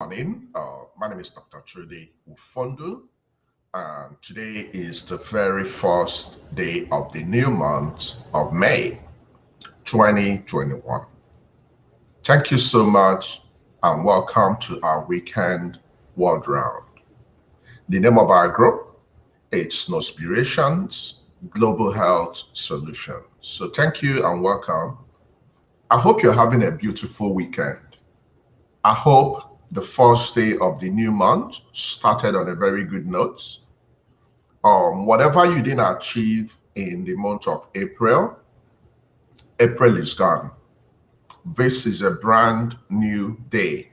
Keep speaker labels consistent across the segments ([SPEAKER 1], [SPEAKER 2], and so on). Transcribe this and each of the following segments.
[SPEAKER 1] Morning. My name is Dr. Trudy Ufondu, and today is the very first day of the new month of May 2021. Thank you so much, and welcome to our weekend world round. The name of our group is Snowspirations Global Health Solutions. So thank you and welcome. I hope you're having a beautiful weekend. I hope the first day of the new month started on a very good note. Whatever you didn't achieve in the month of April, April is gone. This is a brand new day.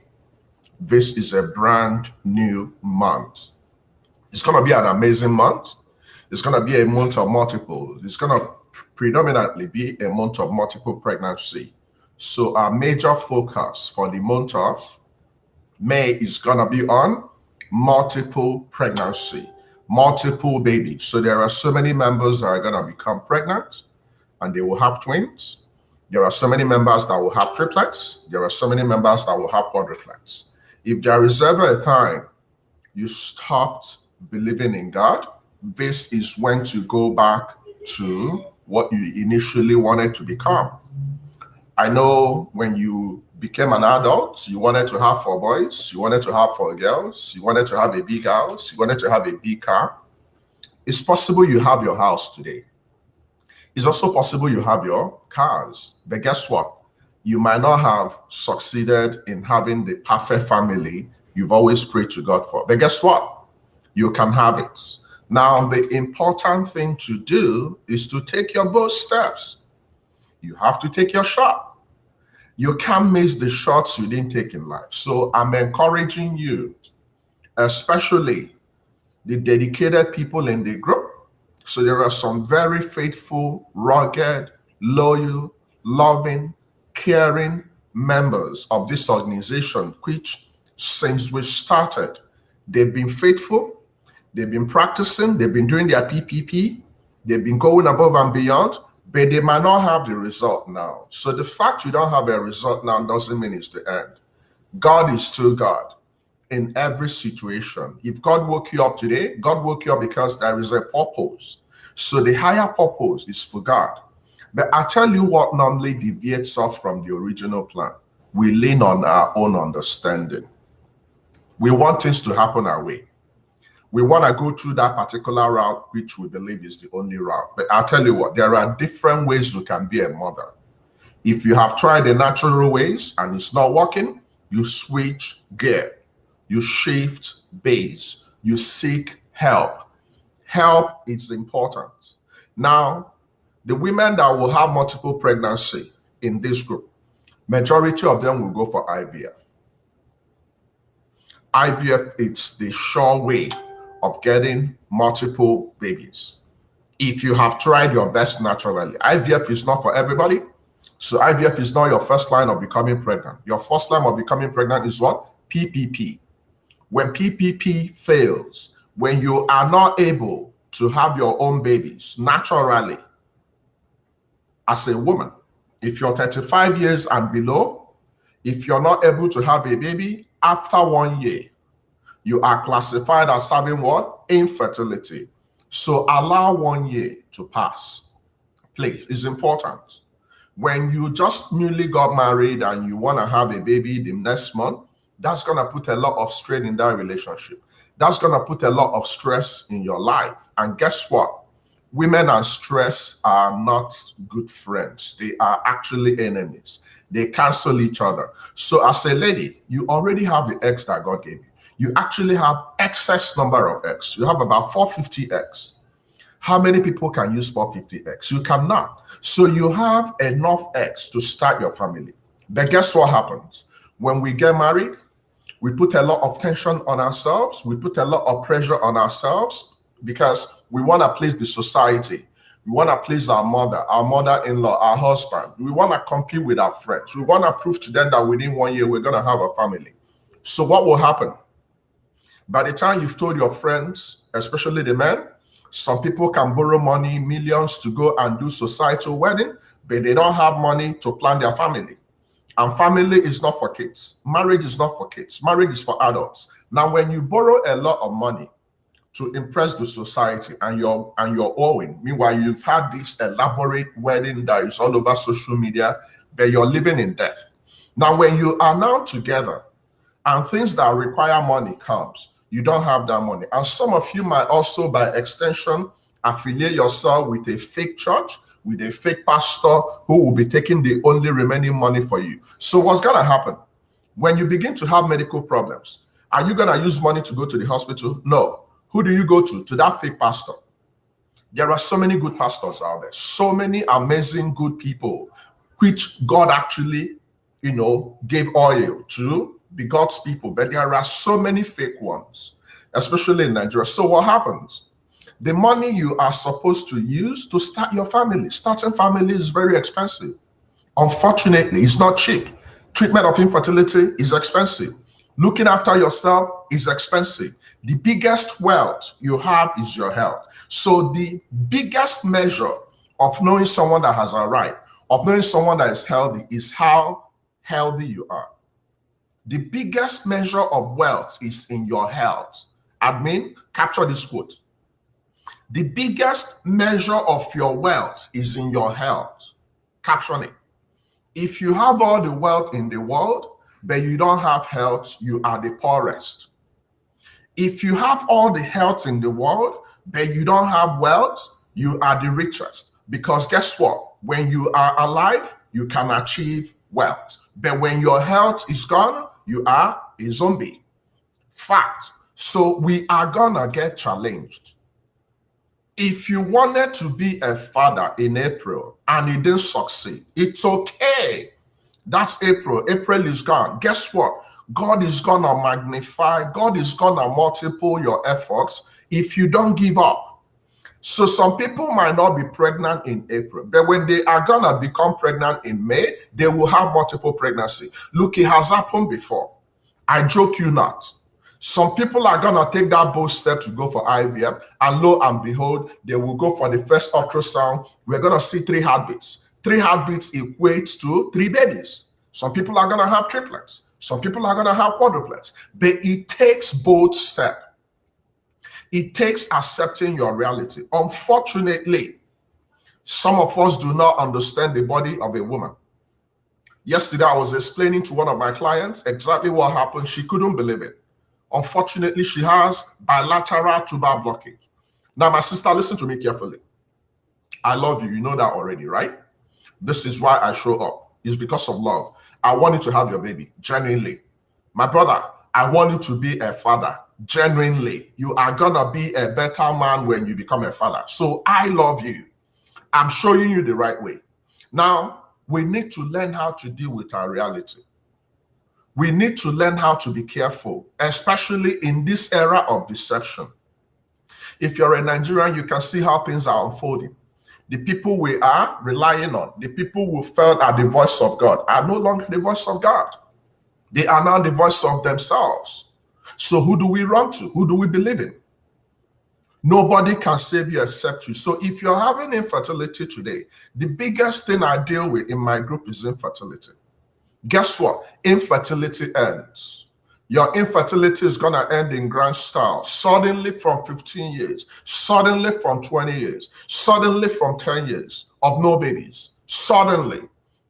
[SPEAKER 1] This is a brand new month. It's going to be an amazing month. It's going to be a month of multiples. It's going to predominantly be a month of multiple pregnancy. So our major focus for the month of May is going to be on multiple pregnancy, multiple babies. So there are so many members that are going to become pregnant and they will have twins. There are so many members that will have triplets. There are so many members that will have quadruplets. If there is ever a time you stopped believing in God, this is when to go back to what you initially wanted to become. I know when you became an adult, you wanted to have 4 boys, you wanted to have 4 girls, you wanted to have a big house, you wanted to have a big car. It's possible you have your house today. It's also possible you have your cars. But guess what? You might not have succeeded in having the perfect family you've always prayed to God for. But guess what? You can have it. Now, the important thing to do is to take your bold steps. You have to take your shot. You can't miss the shots you didn't take in life. So I'm encouraging you, especially the dedicated people in the group. So there are some very faithful, rugged, loyal, loving, caring members of this organization, which since we started, they've been faithful, they've been practicing, they've been doing their PPP, they've been going above and beyond, but they might not have the result now. So the fact you don't have a result now doesn't mean it's the end. God is still God in every situation. If God woke you up today, God woke you up because there is a purpose. So the higher purpose is for God. But I tell you what normally deviates us from the original plan. We lean on our own understanding. We want things to happen our way. We want to go through that particular route, which we believe is the only route. But I'll tell you what, there are different ways you can be a mother. If you have tried the natural ways and it's not working, you switch gear, you shift base, you seek help. Help is important. Now, the women that will have multiple pregnancy in this group, majority of them will go for IVF. IVF, it's the sure way of getting multiple babies. If you have tried your best naturally, IVF is not for everybody. So IVF is not your first line of becoming pregnant. Your first line of becoming pregnant is what? PPP. When PPP fails, when you are not able to have your own babies naturally as a woman, if you're 35 years and below, if you're not able to have a baby after 1 year, you are classified as having what? Infertility. So allow 1 year to pass. Please, it's important. When you just newly got married and you want to have a baby the next month, that's going to put a lot of strain in that relationship. That's going to put a lot of stress in your life. And guess what? Women and stress are not good friends. They are actually enemies. They cancel each other. So as a lady, you already have the eggs that God gave you. You actually have excess number of eggs. You have about 450 eggs. How many people can use 450 eggs? You cannot. So you have enough eggs to start your family. But guess what happens? When we get married, we put a lot of tension on ourselves. We put a lot of pressure on ourselves because we want to please the society. We want to please our mother-in-law, our husband. We want to compete with our friends. We want to prove to them that within 1 year, we're going to have a family. So what will happen? By the time you've told your friends, especially the men, some people can borrow money, millions to go and do societal wedding, but they don't have money to plan their family. And family is not for kids. Marriage is not for kids. Marriage is for adults. Now, when you borrow a lot of money to impress the society and you're owing, meanwhile, you've had this elaborate wedding that is all over social media, but you're living in debt. Now, when you are now together and things that require money comes, you don't have that money. And some of you might also, by extension, affiliate yourself with a fake church, with a fake pastor who will be taking the only remaining money for you. So what's going to happen? When you begin to have medical problems, are you going to use money to go to the hospital? No. Who do you go to? To that fake pastor. There are so many good pastors out there, so many amazing good people, which God actually, gave oil to be God's people. But there are so many fake ones, especially in Nigeria. So what happens? The money you are supposed to use to start your family. Starting family is very expensive. Unfortunately, it's not cheap. Treatment of infertility is expensive. Looking after yourself is expensive. The biggest wealth you have is your health. So the biggest measure of knowing someone that has arrived, of knowing someone that is healthy, is how healthy you are. The biggest measure of wealth is in your health. Admin, capture this quote. The biggest measure of your wealth is in your health. Caption it. If you have all the wealth in the world, but you don't have health, you are the poorest. If you have all the health in the world, but you don't have wealth, you are the richest. Because guess what? When you are alive, you can achieve wealth. But when your health is gone, you are a zombie. Fact. So we are gonna get challenged. If you wanted to be a father in April and it didn't succeed, it's okay. That's April. April is gone. Guess what? God is going to magnify. God is going to multiply your efforts if you don't give up. So some people might not be pregnant in April, but when they are going to become pregnant in May, they will have multiple pregnancy. Look, it has happened before. I joke you not. Some people are going to take that bold step to go for IVF, and lo and behold, they will go for the first ultrasound. We're going to see 3 heartbeats. 3 heartbeats equates to 3 babies. Some people are going to have triplets. Some people are going to have quadruplets. But it takes bold step. It takes accepting your reality. Unfortunately, some of us do not understand the body of a woman. Yesterday, I was explaining to one of my clients exactly what happened. She couldn't believe it. Unfortunately, she has bilateral tuber blockage. Now, my sister, listen to me carefully. I love you. You know that already, right? This is why I show up. It's because of love. I want you to have your baby, genuinely. My brother, I want you to be a father, genuinely. You are going to be a better man when you become a father. So I love you. I'm showing you the right way. Now, we need to learn how to deal with our reality. We need to learn how to be careful, especially in this era of deception. If you're a Nigerian, you can see how things are unfolding. The people we are relying on, the people who felt are the voice of God, are no longer the voice of God. They are now the voice of themselves. So who do we run to? Who do we believe in? Nobody can save you except you. So if you're having infertility today, the biggest thing I deal with in my group is infertility. Guess what? Infertility ends. Your infertility is going to end in grand style. Suddenly from 15 years, suddenly from 20 years, suddenly from 10 years of no babies. Suddenly,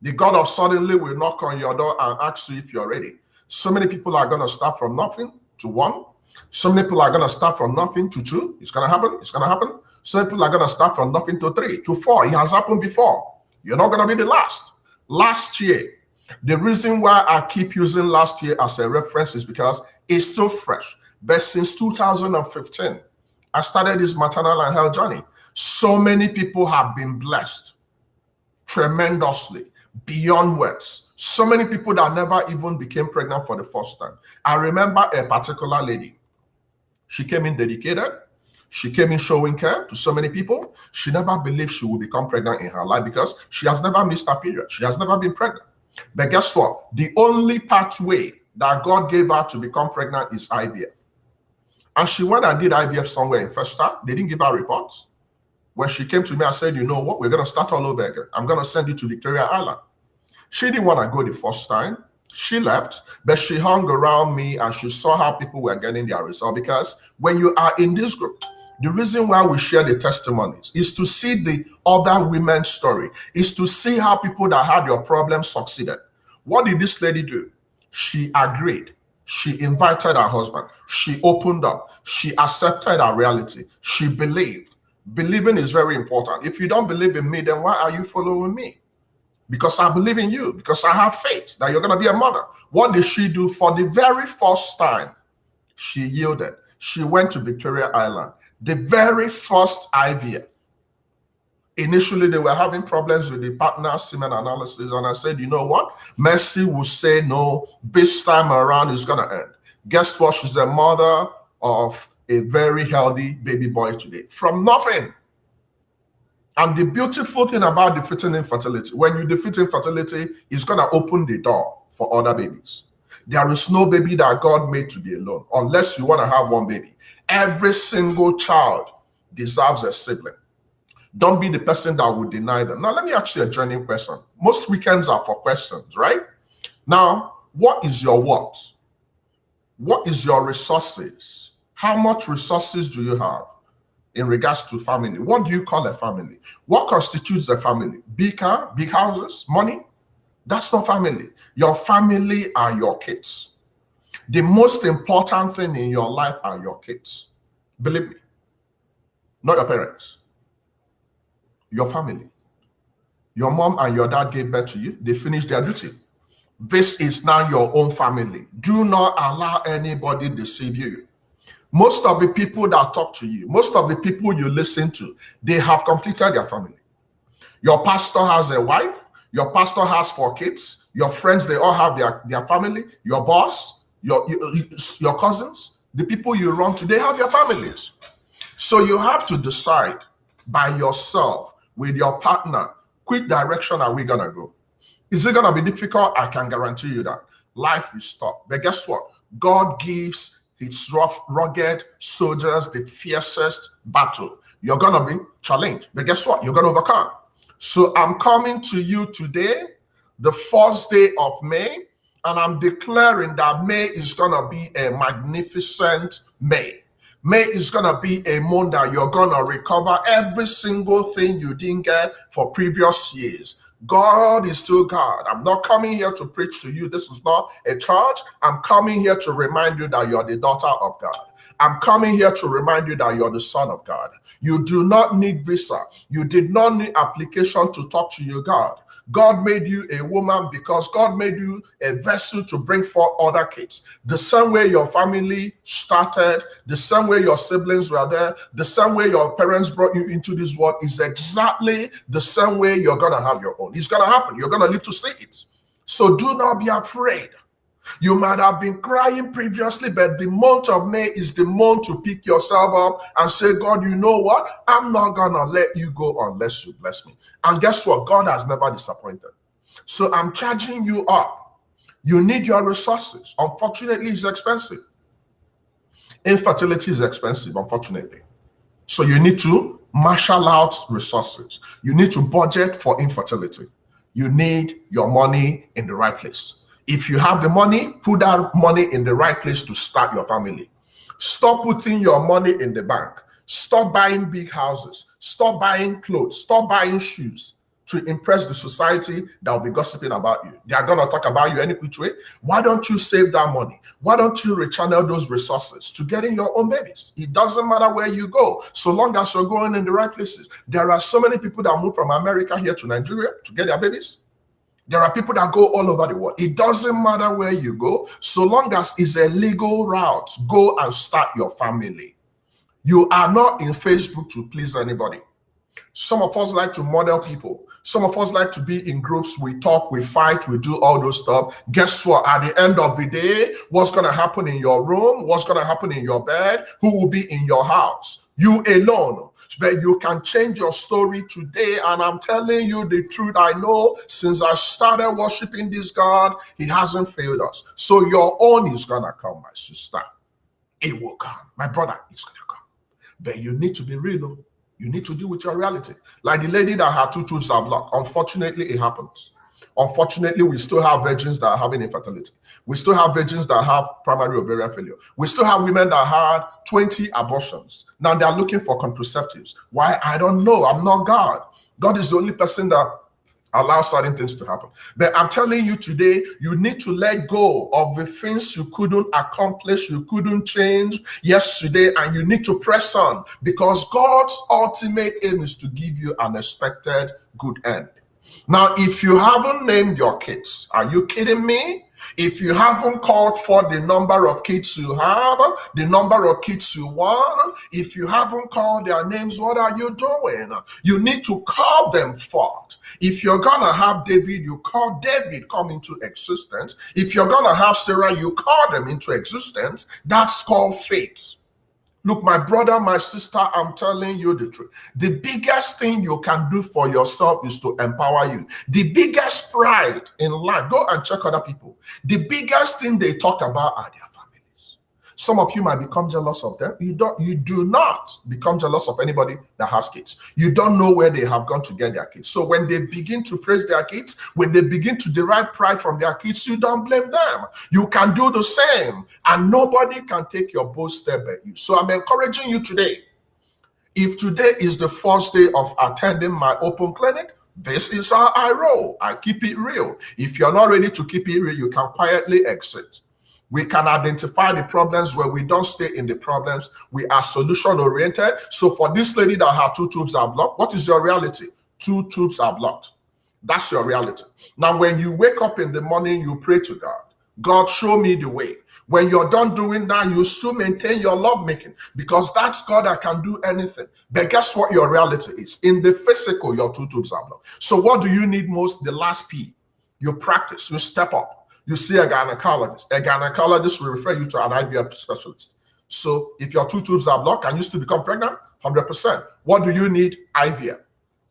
[SPEAKER 1] the God of suddenly will knock on your door and ask you if you're ready. So many people are going to start from nothing to 1. So many people are going to start from nothing to 2. It's going to happen. It's going to happen. Some people are going to start from nothing to 3, to 4. It has happened before. You're not going to be the last. Last year, the reason why I keep using last year as a reference is because it's still fresh. But since 2015, I started this maternal and health journey. So many people have been blessed tremendously, beyond words. So many people that never even became pregnant for the first time. I remember a particular lady. She came in dedicated. She came in showing care to so many people. She never believed she would become pregnant in her life because she has never missed her period. She has never been pregnant. But guess what? The only pathway that God gave her to become pregnant is IVF. And she went and did IVF somewhere in Festa. They didn't give her reports. When she came to me, I said, you know what? We're going to start all over again. I'm going to send you to Victoria Island. She didn't want to go the first time. She left, but she hung around me and she saw how people were getting their result. Because when you are in this group, the reason why we share the testimonies is to see the other women's story, is to see how people that had your problem succeeded. What did this lady do? She agreed. She invited her husband. She opened up. She accepted her reality. She believed. Believing is very important. If you don't believe in me, then why are you following me? Because I believe in you, because I have faith that you're going to be a mother. What did she do? For the very first time, she yielded. She went to Victoria Island. The very first IVF. Initially, they were having problems with the partner semen analysis. And I said, you know what? Mercy will say no. This time around is going to end. Guess what? She's a mother of a very healthy baby boy today. From nothing. And the beautiful thing about defeating infertility, when you defeat infertility, it's going to open the door for other babies. There is no baby that God made to be alone, unless you want to have one baby. Every single child deserves a sibling. Don't be the person that would deny them. Now, let me ask you a genuine question. Most weekends are for questions, right? Now, what is your what? What is your resources? How much resources do you have in regards to family? What do you call a family? What constitutes a family? Big car, big houses, money? That's not family. Your family are your kids. The most important thing in your life are your kids. Believe me. Not your parents. Your family. Your mom and your dad gave birth to you. They finished their duty. This is now your own family. Do not allow anybody to deceive you. Most of the people that talk to you, most of the people you listen to, they have completed their family. Your pastor has a wife. Your pastor has 4 kids. Your friends, they all have their family. Your boss, your cousins, the people you run to, they have their families. So you have to decide by yourself, with your partner, which direction are we going to go? Is it going to be difficult? I can guarantee you that. Life is tough. But guess what? God gives his rough, rugged soldiers the fiercest battle. You're going to be challenged. But guess what? You're going to overcome. So I'm coming to you today, the first day of May, and I'm declaring that May is going to be a magnificent May. May is going to be a month that you're going to recover every single thing you didn't get for previous years. God is still God. I'm not coming here to preach to you. This is not a church. I'm coming here to remind you that you're the daughter of God. I'm coming here to remind you that you're the son of God. You do not need visa. You did not need application to talk to your God. God made you a woman because God made you a vessel to bring forth other kids. The same way your family started, the same way your siblings were there, the same way your parents brought you into this world is exactly the same way you're going to have your own. It's going to happen. You're going to live to see it. So do not be afraid. You might have been crying previously, but the month of May is the month to pick yourself up and say, God, you know what? I'm not going to let you go unless you bless me. And guess what? God has never disappointed. So I'm charging you up. You need your resources. Unfortunately, it's expensive. Infertility is expensive, unfortunately. So you need to marshal out resources. You need to budget for infertility. You need your money in the right place. If you have the money, put that money in the right place to start your family. Stop putting your money in the bank. Stop buying big houses. Stop buying clothes. Stop buying shoes to impress the society that will be gossiping about you. They are going to talk about you any which way. Why don't you save that money? Why don't you rechannel those resources to getting your own babies? It doesn't matter where you go, so long as you're going in the right places. There are so many people that move from America here to Nigeria to get their babies. There are people that go all over the world. It doesn't matter where you go, so long as it's a legal route, go and start your family. You are not in Facebook to please anybody. Some of us like to model people. Some of us like to be in groups. We talk, we fight, we do all those stuff. Guess what? At the end of the day, what's going to happen in your room? What's going to happen in your bed? Who will be in your house? You alone. But you can change your story today. And I'm telling you the truth. I know since I started worshiping this God, he hasn't failed us. So your own is going to come, my sister. It will come. My brother, it's going to come. But you need to be real. You need to deal with your reality. Like the lady that had 2 tubes are blocked. Unfortunately, it happens. Unfortunately, we still have virgins that are having infertility. We still have virgins that have primary ovarian failure. We still have women that had 20 abortions. Now they are looking for contraceptives. Why? I don't know. I'm not God. God is the only person that allow certain things to happen. But I'm telling you today, you need to let go of the things you couldn't accomplish, you couldn't change yesterday, and you need to press on, because God's ultimate aim is to give you an expected good end. Now, if you haven't named your kids, are you kidding me? If you haven't called for the number of kids you have, the number of kids you want, if you haven't called their names, what are you doing? You need to call them forth. If you're gonna have David, you call David come into existence. If you're gonna have Sarah, you call them into existence. That's called faith. Look, my brother, my sister, I'm telling you the truth. The biggest thing you can do for yourself is to empower you. The biggest pride in life, go and check other people. The biggest thing they talk about are their families. Some of you might become jealous of them. You do not become jealous of anybody that has kids. You don't know where they have gone to get their kids. So when they begin to praise their kids, when they begin to derive pride from their kids, you don't blame them. You can do the same, and nobody can take your boast step at you. So I'm encouraging you today. If today is the first day of attending my open clinic, this is how I roll. I keep it real. If you're not ready to keep it real, you can quietly exit. We can identify the problems where we don't stay in the problems. We are solution oriented. So for this lady that her 2 tubes are blocked, what is your reality? 2 tubes are blocked. That's your reality. Now, when you wake up in the morning, you pray to God. God, show me the way. When you're done doing that, you still maintain your love making, because that's God that can do anything. But guess what your reality is? In the physical, your 2 tubes are blocked. So what do you need most? The last P. You practice, you step up. You see a gynecologist. A gynecologist will refer you to an IVF specialist. So if your 2 tubes are blocked, can you still become pregnant? 100%. What do you need? IVF.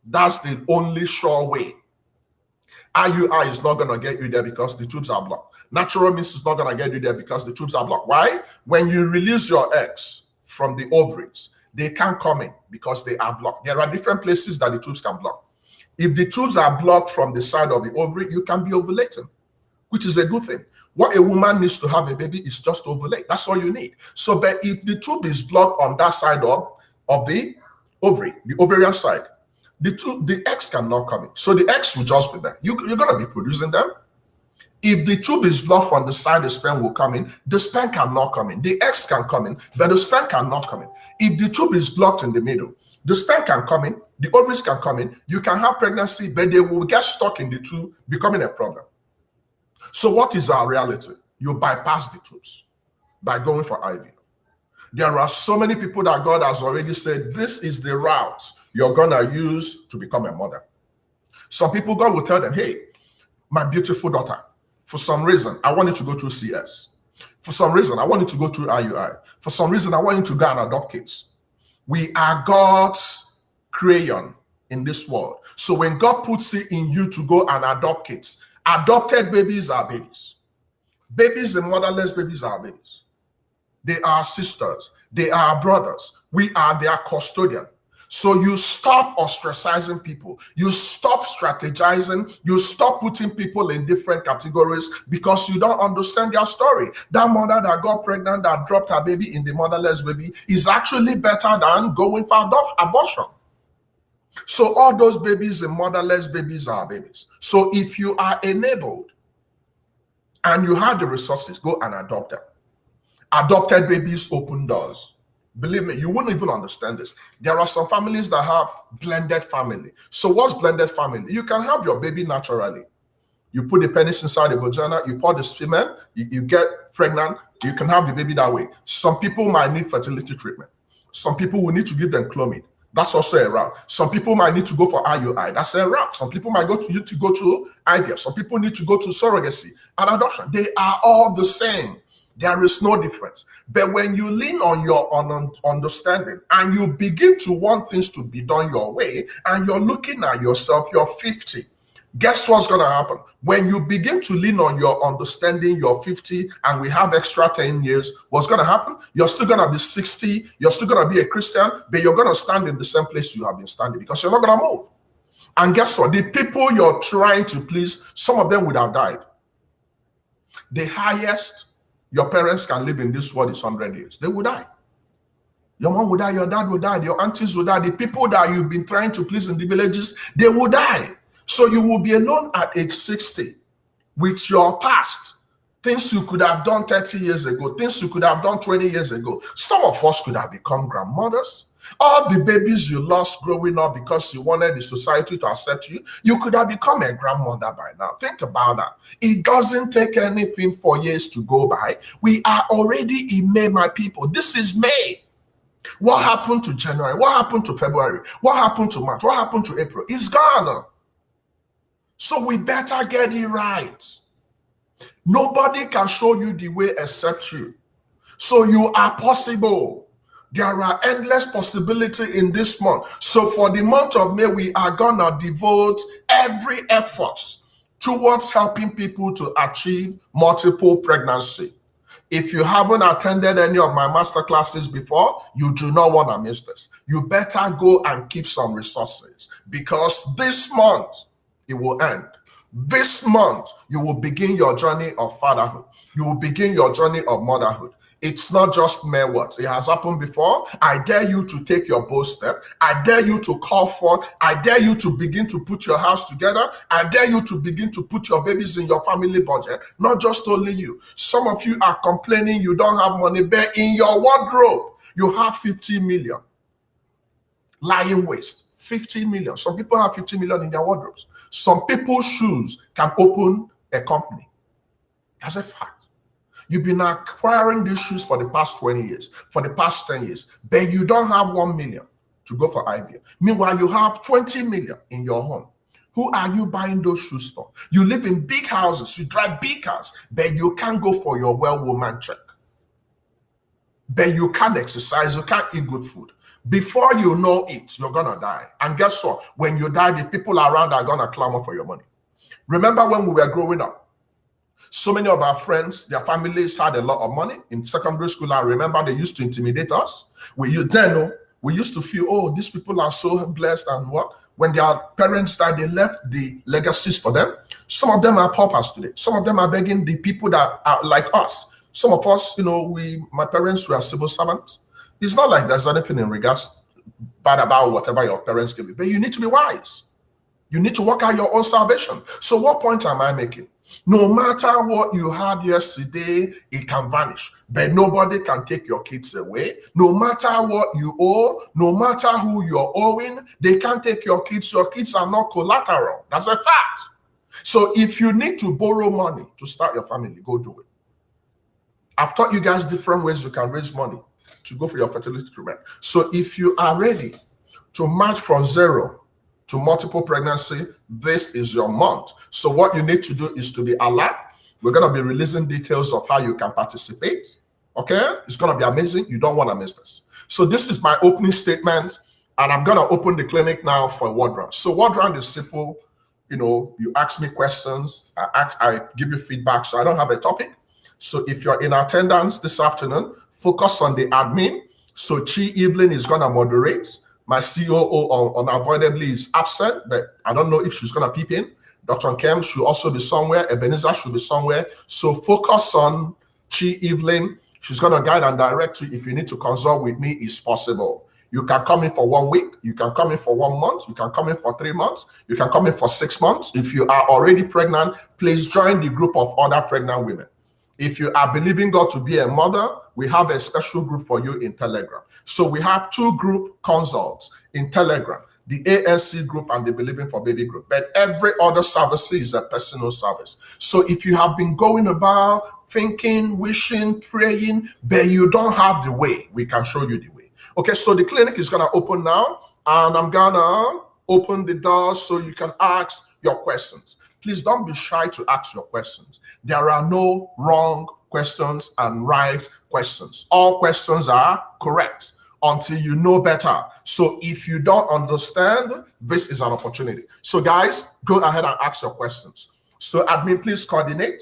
[SPEAKER 1] That's the only sure way. IUI is not going to get you there because the tubes are blocked. Natural means it's not going to get you there because the tubes are blocked. Why? When you release your eggs from the ovaries, they can't come in because they are blocked. There are different places that the tubes can block. If the tubes are blocked from the side of the ovary, you can be ovulating, which is a good thing. What a woman needs to have a baby is just ovulate. That's all you need. So, but if the tube is blocked on that side of the ovary, the ovarian side, the eggs cannot come in. So the eggs will just be there. You're going to be producing them. If the tube is blocked on the side, the sperm will come in. The sperm cannot come in. The eggs can come in, but the sperm cannot come in. If the tube is blocked in the middle, the sperm can come in, the ovaries can come in. You can have pregnancy, but they will get stuck in the tube, becoming a problem. So what is our reality? You bypass the tubes by going for IVF. There are so many people that God has already said, this is the route you're going to use to become a mother. Some people, God will tell them, hey, my beautiful daughter, for some reason, I want you to go through CS. For some reason, I want you to go through IUI. For some reason, I want you to go and adopt kids. We are God's crayon in this world. So when God puts it in you to go and adopt kids, adopted babies are babies. Babies and motherless babies are babies. They are sisters. They are brothers. We are their custodian. So you stop ostracizing people. You stop strategizing. You stop putting people in different categories because you don't understand their story. That mother that got pregnant, that dropped her baby in the motherless baby, is actually better than going for abortion. So all those babies and motherless babies are babies. So if you are enabled and you have the resources, go and adopt them. Adopted babies open doors. Believe me, you wouldn't even understand this. There are some families that have blended family. So what's blended family? You can have your baby naturally. You put the penis inside the vagina, you pour the semen, you get pregnant, you can have the baby that way. Some people might need fertility treatment. Some people will need to give them clomid. That's also a route. Some people might need to go for IUI. That's a route. Some people might need to go to IVF. Some people need to go to surrogacy and adoption. They are all the same. There is no difference. But when you lean on your understanding and you begin to want things to be done your way, and you're looking at yourself, you're 50. Guess what's going to happen? When you begin to lean on your understanding, you're 50, and we have extra 10 years, what's going to happen? You're still going to be 60. You're still going to be a Christian, but you're going to stand in the same place you have been standing because you're not going to move. And guess what? The people you're trying to please, some of them would have died. The highest your parents can live in this world is 100 years. They will die. Your mom will die, your dad will die, your aunties will die. The people that you've been trying to please in the villages, they will die. So you will be alone at age 60 with your past. Things you could have done 30 years ago, things you could have done 20 years ago. Some of us could have become grandmothers. All the babies you lost growing up because you wanted the society to accept you, you could have become a grandmother by now. Think about that. It doesn't take anything for years to go by. We are already in May, my people. This is May. What happened to January? What happened to February? What happened to March? What happened to April? It's gone. So we better get it right. Nobody can show you the way except you. So you are possible. There are endless possibilities in this month. So for the month of May, we are going to devote every effort towards helping people to achieve multiple pregnancy. If you haven't attended any of my master classes before, you do not want to miss this. You better go and keep some resources, because this month it will end. This month you will begin your journey of fatherhood. You will begin your journey of motherhood. It's not just mere words. It has happened before. I dare you to take your bold step. I dare you to call forth. I dare you to begin to put your house together. I dare you to begin to put your babies in your family budget. Not just only you. Some of you are complaining you don't have money, but in your wardrobe, you have 50 million lying waste. 50 million. Some people have 50 million in their wardrobes. Some people's shoes can open a company. That's a fact. You've been acquiring these shoes for the past 20 years, for the past 10 years, but you don't have 1 million to go for IVF. Meanwhile, you have 20 million in your home. Who are you buying those shoes for? You live in big houses, you drive big cars, but you can't go for your well-woman check. But you can't exercise, you can't eat good food. Before you know it, you're going to die. And guess what? When you die, the people around are going to clamor for your money. Remember when we were growing up? So many of our friends, their families had a lot of money. In secondary school, I remember they used to intimidate us. We used to feel, oh, these people are so blessed, and what? When their parents died, they left the legacies for them. Some of them are paupers today. Some of them are begging the people that are like us. Some of us, my parents were civil servants. It's not like there's anything in regards bad about whatever your parents give you, but you need to be wise. You need to work out your own salvation. So what point am I making? No matter what you had yesterday, it can vanish. But nobody can take your kids away. No matter what you owe, no matter who you're owing, they can't take your kids. Your kids are not collateral. That's a fact. So if you need to borrow money to start your family, go do it. I've taught you guys different ways you can raise money to go for your fertility treatment. So if you are ready to march from zero to multiple pregnancy, this is your month. So what you need to do is to be alert. We're going to be releasing details of how you can participate. Okay? It's going to be amazing. You don't want to miss this. So this is my opening statement, and I'm going to open the clinic now for word round. So word round is simple. You ask me questions. I give you feedback. So I don't have a topic. So if you're in attendance this afternoon, focus on the admin. So Chi Evelyn is going to moderate. My COO unavoidably is absent, but I don't know if she's going to peep in. Dr. Kem should also be somewhere. Ebenezer should be somewhere. So focus on Chi Evelyn. She's going to guide and direct you. If you need to consult with me, it's possible. You can come in for 1 week. You can come in for 1 month. You can come in for 3 months. You can come in for 6 months. If you are already pregnant, please join the group of other pregnant women. If you are believing God to be a mother, we have a special group for you in Telegram. So we have 2 group consults in Telegram, the ANC group and the Believing for Baby group. But every other service is a personal service. So if you have been going about thinking, wishing, praying, but you don't have the way, we can show you the way. Okay, so the clinic is going to open now, and I'm going to open the doors so you can ask your questions. Please don't be shy to ask your questions. There are no wrong questions and right questions. All questions are correct until you know better. So if you don't understand, this is an opportunity. So guys, go ahead and ask your questions. So admin, please coordinate.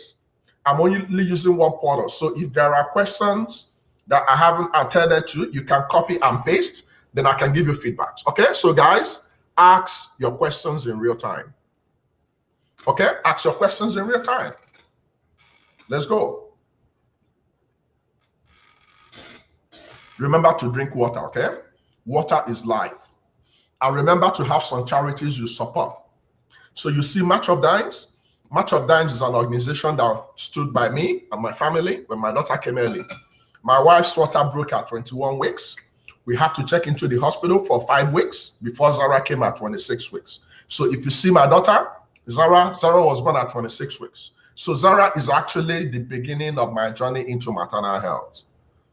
[SPEAKER 1] I'm only using one portal. So if there are questions that I haven't attended to, you can copy and paste, then I can give you feedback. Okay, so guys, ask your questions in real time. Okay? Ask your questions in real time. Let's go. Remember to drink water, okay? Water is life. And remember to have some charities you support. So you see March of Dimes? March of Dimes is an organization that stood by me and my family when my daughter came early. My wife's water broke at 21 weeks. We have to check into the hospital for 5 weeks before Zara came at 26 weeks. So if you see my daughter, Zara was born at 26 weeks. So Zara is actually the beginning of my journey into maternal health.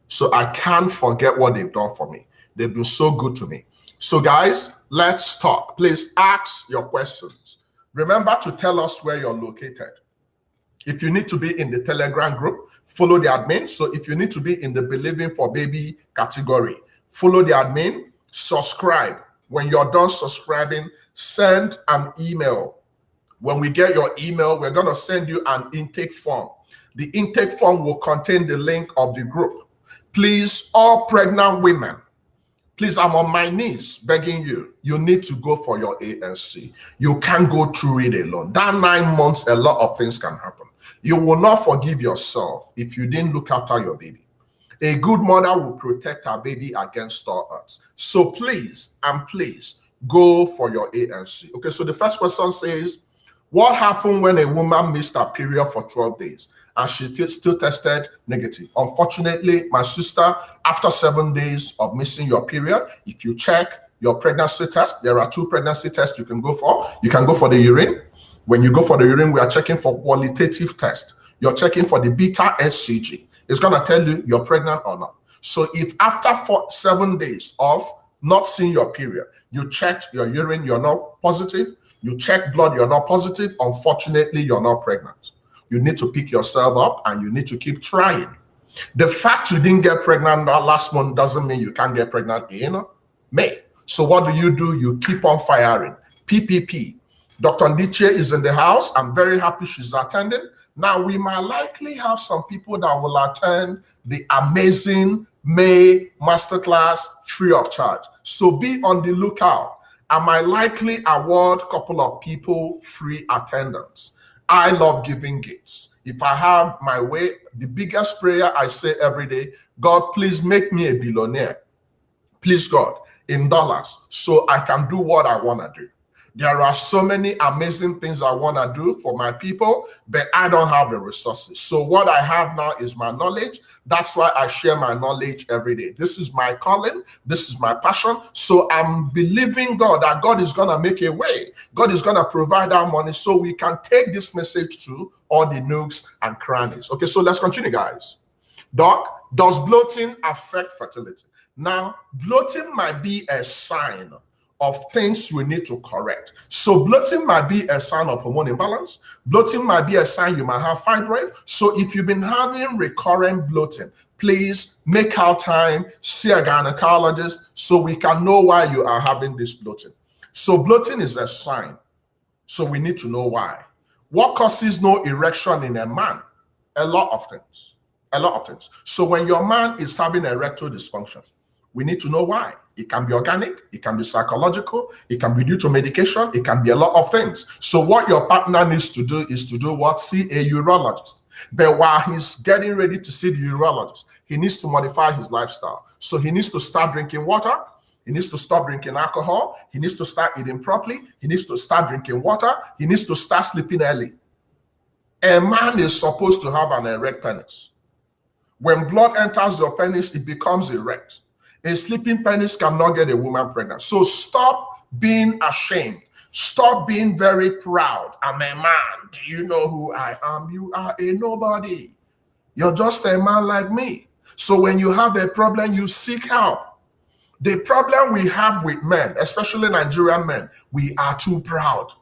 [SPEAKER 1] So I can't forget what they've done for me. They've been so good to me. So guys, let's talk. Please ask your questions. Remember to tell us where you're located. If you need to be in the Telegram group, follow the admin. So if you need to be in the Believing for Baby category, follow the admin, subscribe. When you're done subscribing, send an email. When we get your email, we're going to send you an intake form. The intake form will contain the link of the group. Please, all pregnant women, please, I'm on my knees begging you, you need to go for your ANC. You can't go through it alone. That 9 months, a lot of things can happen. You will not forgive yourself if you didn't look after your baby. A good mother will protect her baby against all odds. So please, and please, go for your ANC. Okay, so the first question says, what happened when a woman missed her period for 12 days and she still tested negative? Unfortunately, my sister, after 7 days of missing your period, if you check your pregnancy test, there are 2 pregnancy tests you can go for. You can go for the urine. When you go for the urine, we are checking for qualitative test. You're checking for the beta HCG. It's going to tell you you're pregnant or not. So if after 7 days of not seeing your period, you checked your urine, you're not positive, you check blood, you're not positive, unfortunately, you're not pregnant. You need to pick yourself up and you need to keep trying. The fact you didn't get pregnant last month doesn't mean you can't get pregnant in May. So what do? You keep on firing. PPP. Dr. Ndiche is in the house. I'm very happy she's attending. Now, we might likely have some people that will attend the amazing May masterclass free of charge. So be on the lookout. I might likely award a couple of people free attendance. I love giving gifts. If I have my way, the biggest prayer I say every day, God, please make me a billionaire. Please, God, in dollars, so I can do what I want to do. There are so many amazing things I want to do for my people, but I don't have the resources. So what I have now is my knowledge. That's why I share my knowledge every day. This is my calling. This is my passion. So I'm believing God that God is going to make a way. God is going to provide our money so we can take this message to all the nooks and crannies. Okay, so let's continue, guys. Doc, does bloating affect fertility? Now, bloating might be a sign of things we need to correct. So bloating might be a sign of hormone imbalance. Bloating might be a sign you might have fibroid. So if you've been having recurrent bloating, please make out time, see a gynecologist so we can know why you are having this bloating. So bloating is a sign. So we need to know why. What causes no erection in a man? A lot of things. A lot of things. So when your man is having erectile dysfunction, we need to know why. It can be organic, it can be psychological, it can be due to medication, it can be a lot of things. So what your partner needs to do is to do what? See a urologist. But while he's getting ready to see the urologist, he needs to modify his lifestyle. So he needs to start drinking water, he needs to stop drinking alcohol, he needs to start eating properly, he needs to start drinking water, he needs to start sleeping early. A man is supposed to have an erect penis. When blood enters your penis, it becomes erect. A sleeping penis cannot get a woman pregnant. So stop being ashamed. Stop being very proud. I'm a man. Do you know who I am? You are a nobody. You're just a man like me. So when you have a problem, you seek help. The problem we have with men, especially Nigerian men, we are too proud.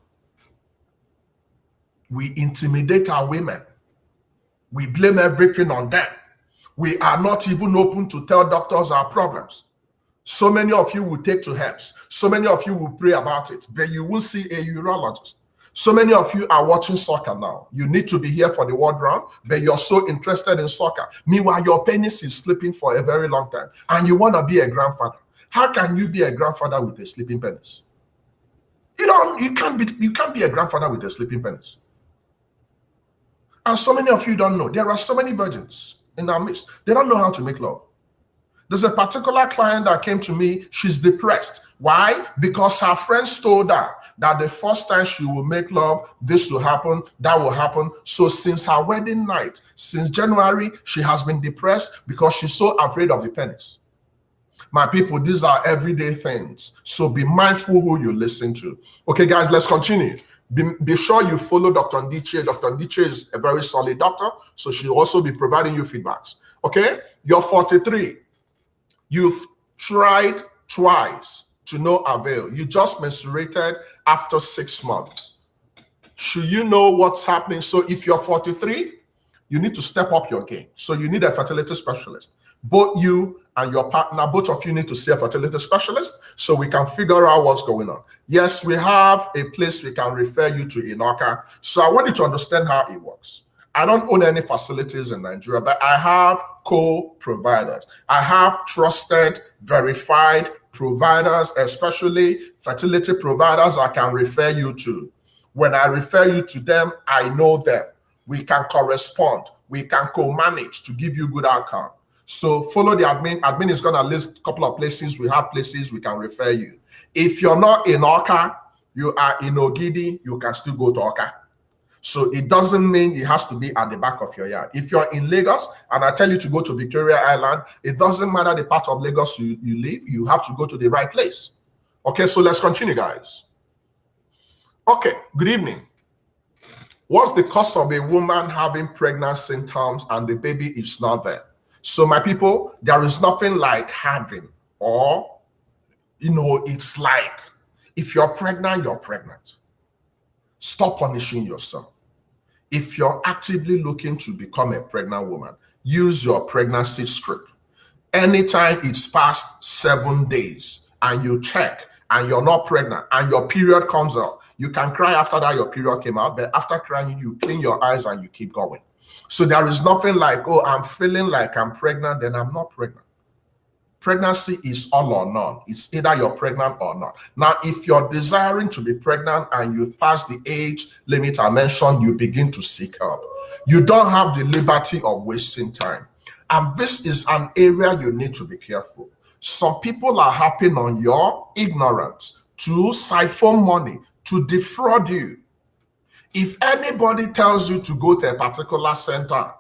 [SPEAKER 1] We intimidate our women. We blame everything on them. We are not even open to tell doctors our problems. So many of you will take to herbs. So many of you will pray about it, but you will see a urologist. So many of you are watching soccer now. You need to be here for the world round, but you're so interested in soccer. Meanwhile, your penis is sleeping for a very long time, and you want to be a grandfather. How can you be a grandfather with a sleeping penis? You can't be a grandfather with a sleeping penis. And so many of you don't know. There are so many virgins in our midst. They don't know how to make love. There's a particular client that came to me. She's depressed. Why? Because her friends told her that the first time she will make love, this will happen, that will happen. So since her wedding night, since January, she has been depressed because she's so afraid of the penis. My people, these are everyday things. So be mindful who you listen to. Okay, guys, let's continue. Be sure you follow Dr. Ndiche. Dr. Ndiche is a very solid doctor, so she'll also be providing you feedbacks. Okay, you're 43. You've tried twice to no avail. You just menstruated after 6 months. Should you know what's happening? So if you're 43, you need to step up your game. So you need a fertility specialist. Both you and your partner, both of you need to see a fertility specialist so we can figure out what's going on. Yes, we have a place we can refer you to in Oka. So I want you to understand how it works. I don't own any facilities in Nigeria, but I have co-providers. I have trusted, verified providers, especially fertility providers I can refer you to. When I refer you to them, I know them. We can correspond. We can co-manage to give you good outcome. So follow the admin. Admin is going to list a couple of places. We have places we can refer you. If you're not in Oka, you are in Ogidi, you can still go to Oka. So it doesn't mean it has to be at the back of your yard. If you're in Lagos and I tell you to go to Victoria Island, it doesn't matter the part of Lagos you live, you have to go to the right place. Okay, so let's continue, guys. Okay, good evening. What's the cause of a woman having pregnancy symptoms and the baby is not there? So my people, there is nothing like having, or, it's like, if you're pregnant, you're pregnant. Stop punishing yourself. If you're actively looking to become a pregnant woman, use your pregnancy script. Anytime it's past 7 days and you check and you're not pregnant and your period comes out, you can cry after that your period came out, but after crying, you clean your eyes and you keep going. So there is nothing like, oh, I'm feeling like I'm pregnant, then I'm not pregnant. Pregnancy is all or none. It's either you're pregnant or not. Now, if you're desiring to be pregnant and you've passed the age limit I mentioned, you begin to seek help. You don't have the liberty of wasting time. And this is an area you need to be careful. Some people are harping on your ignorance to siphon money, to defraud you. If anybody tells you to go to a particular center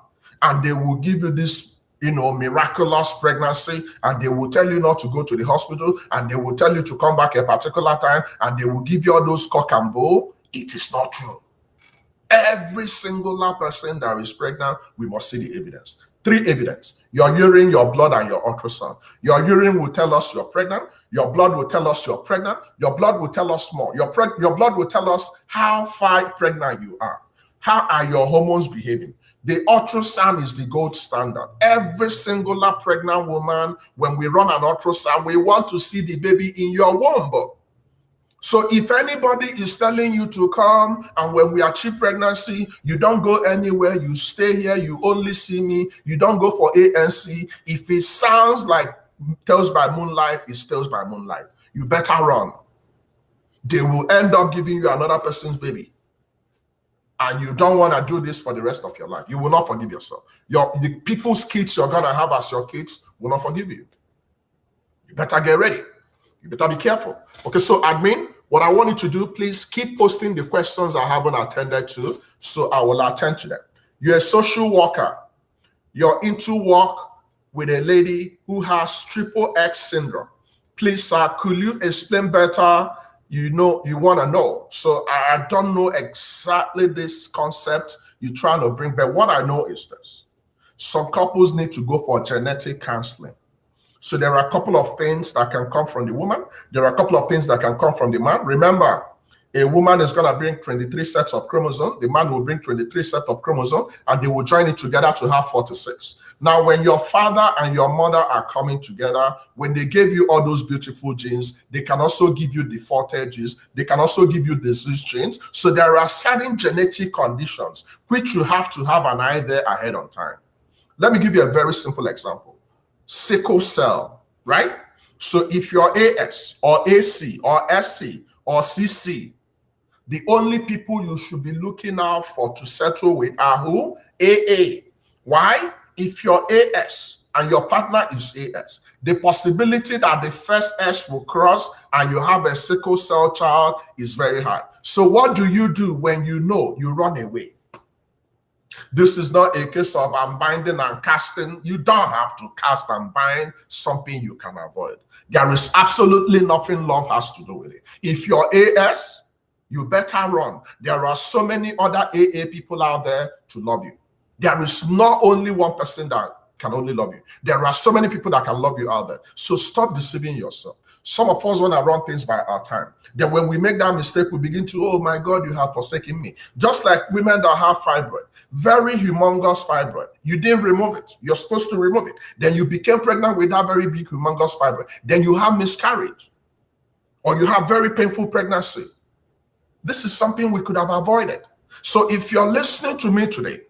[SPEAKER 1] and they will give you this miraculous pregnancy, and they will tell you not to go to the hospital, and they will tell you to come back a particular time, and they will give you all those cock and bull, it is not true. Every singular person that is pregnant, we must see the evidence. 3 evidence: your urine, your blood, and your ultrasound. Your urine will tell us you're pregnant. Your blood will tell us you're pregnant. Your blood will tell us more. Your blood will tell us how far pregnant you are. How are your hormones behaving? The ultrasound is the gold standard. Every singular pregnant woman, when we run an ultrasound, we want to see the baby in your womb. So if anybody is telling you to come and when we achieve pregnancy, you don't go anywhere, you stay here, you only see me, you don't go for ANC, if it sounds like Tales by Moonlight, it's Tales by Moonlight. You better run. They will end up giving you another person's baby. And you don't want to do this for the rest of your life. You will not forgive yourself. The people's kids you're going to have as your kids will not forgive you. You better get ready. You better be careful. Okay, so admin, what I want you to do, please keep posting the questions I haven't attended to, so I will attend to them. You're a social worker. You're into work with a lady who has triple X syndrome. Please, sir, could you explain better? You want to know. So I don't know exactly this concept you're trying to bring, but what I know is this. Some couples need to go for genetic counseling. So there are a couple of things that can come from the woman. There are a couple of things that can come from the man. Remember, a woman is going to bring 23 sets of chromosomes. The man will bring 23 sets of chromosomes, and they will join it together to have 46. Now, when your father and your mother are coming together, when they gave you all those beautiful genes, they can also give you defaulted genes. They can also give you disease genes. So there are certain genetic conditions which you have to have an eye there ahead of time. Let me give you a very simple example. Sickle cell, right? So if you're AS or AC or SC or CC. The only people you should be looking out for to settle with are who? AA. Why? If you're AS and your partner is AS, the possibility that the first S will cross and you have a sickle cell child is very high. So what do you do when you know? You run away. This is not a case of unbinding and casting. You don't have to cast and bind something you can avoid. There is absolutely nothing love has to do with it. If you're AS, you better run. There are so many other AA people out there to love you. There is not only one person that can only love you. There are so many people that can love you out there. So stop deceiving yourself. Some of us want to run things by our time. Then when we make that mistake, we begin to, oh my God, you have forsaken me. Just like women that have fibroid, very humongous fibroid. You didn't remove it. You're supposed to remove it. Then you became pregnant with that very big humongous fibroid. Then you have miscarriage or you have very painful pregnancy. This is something we could have avoided. So if you're listening to me today,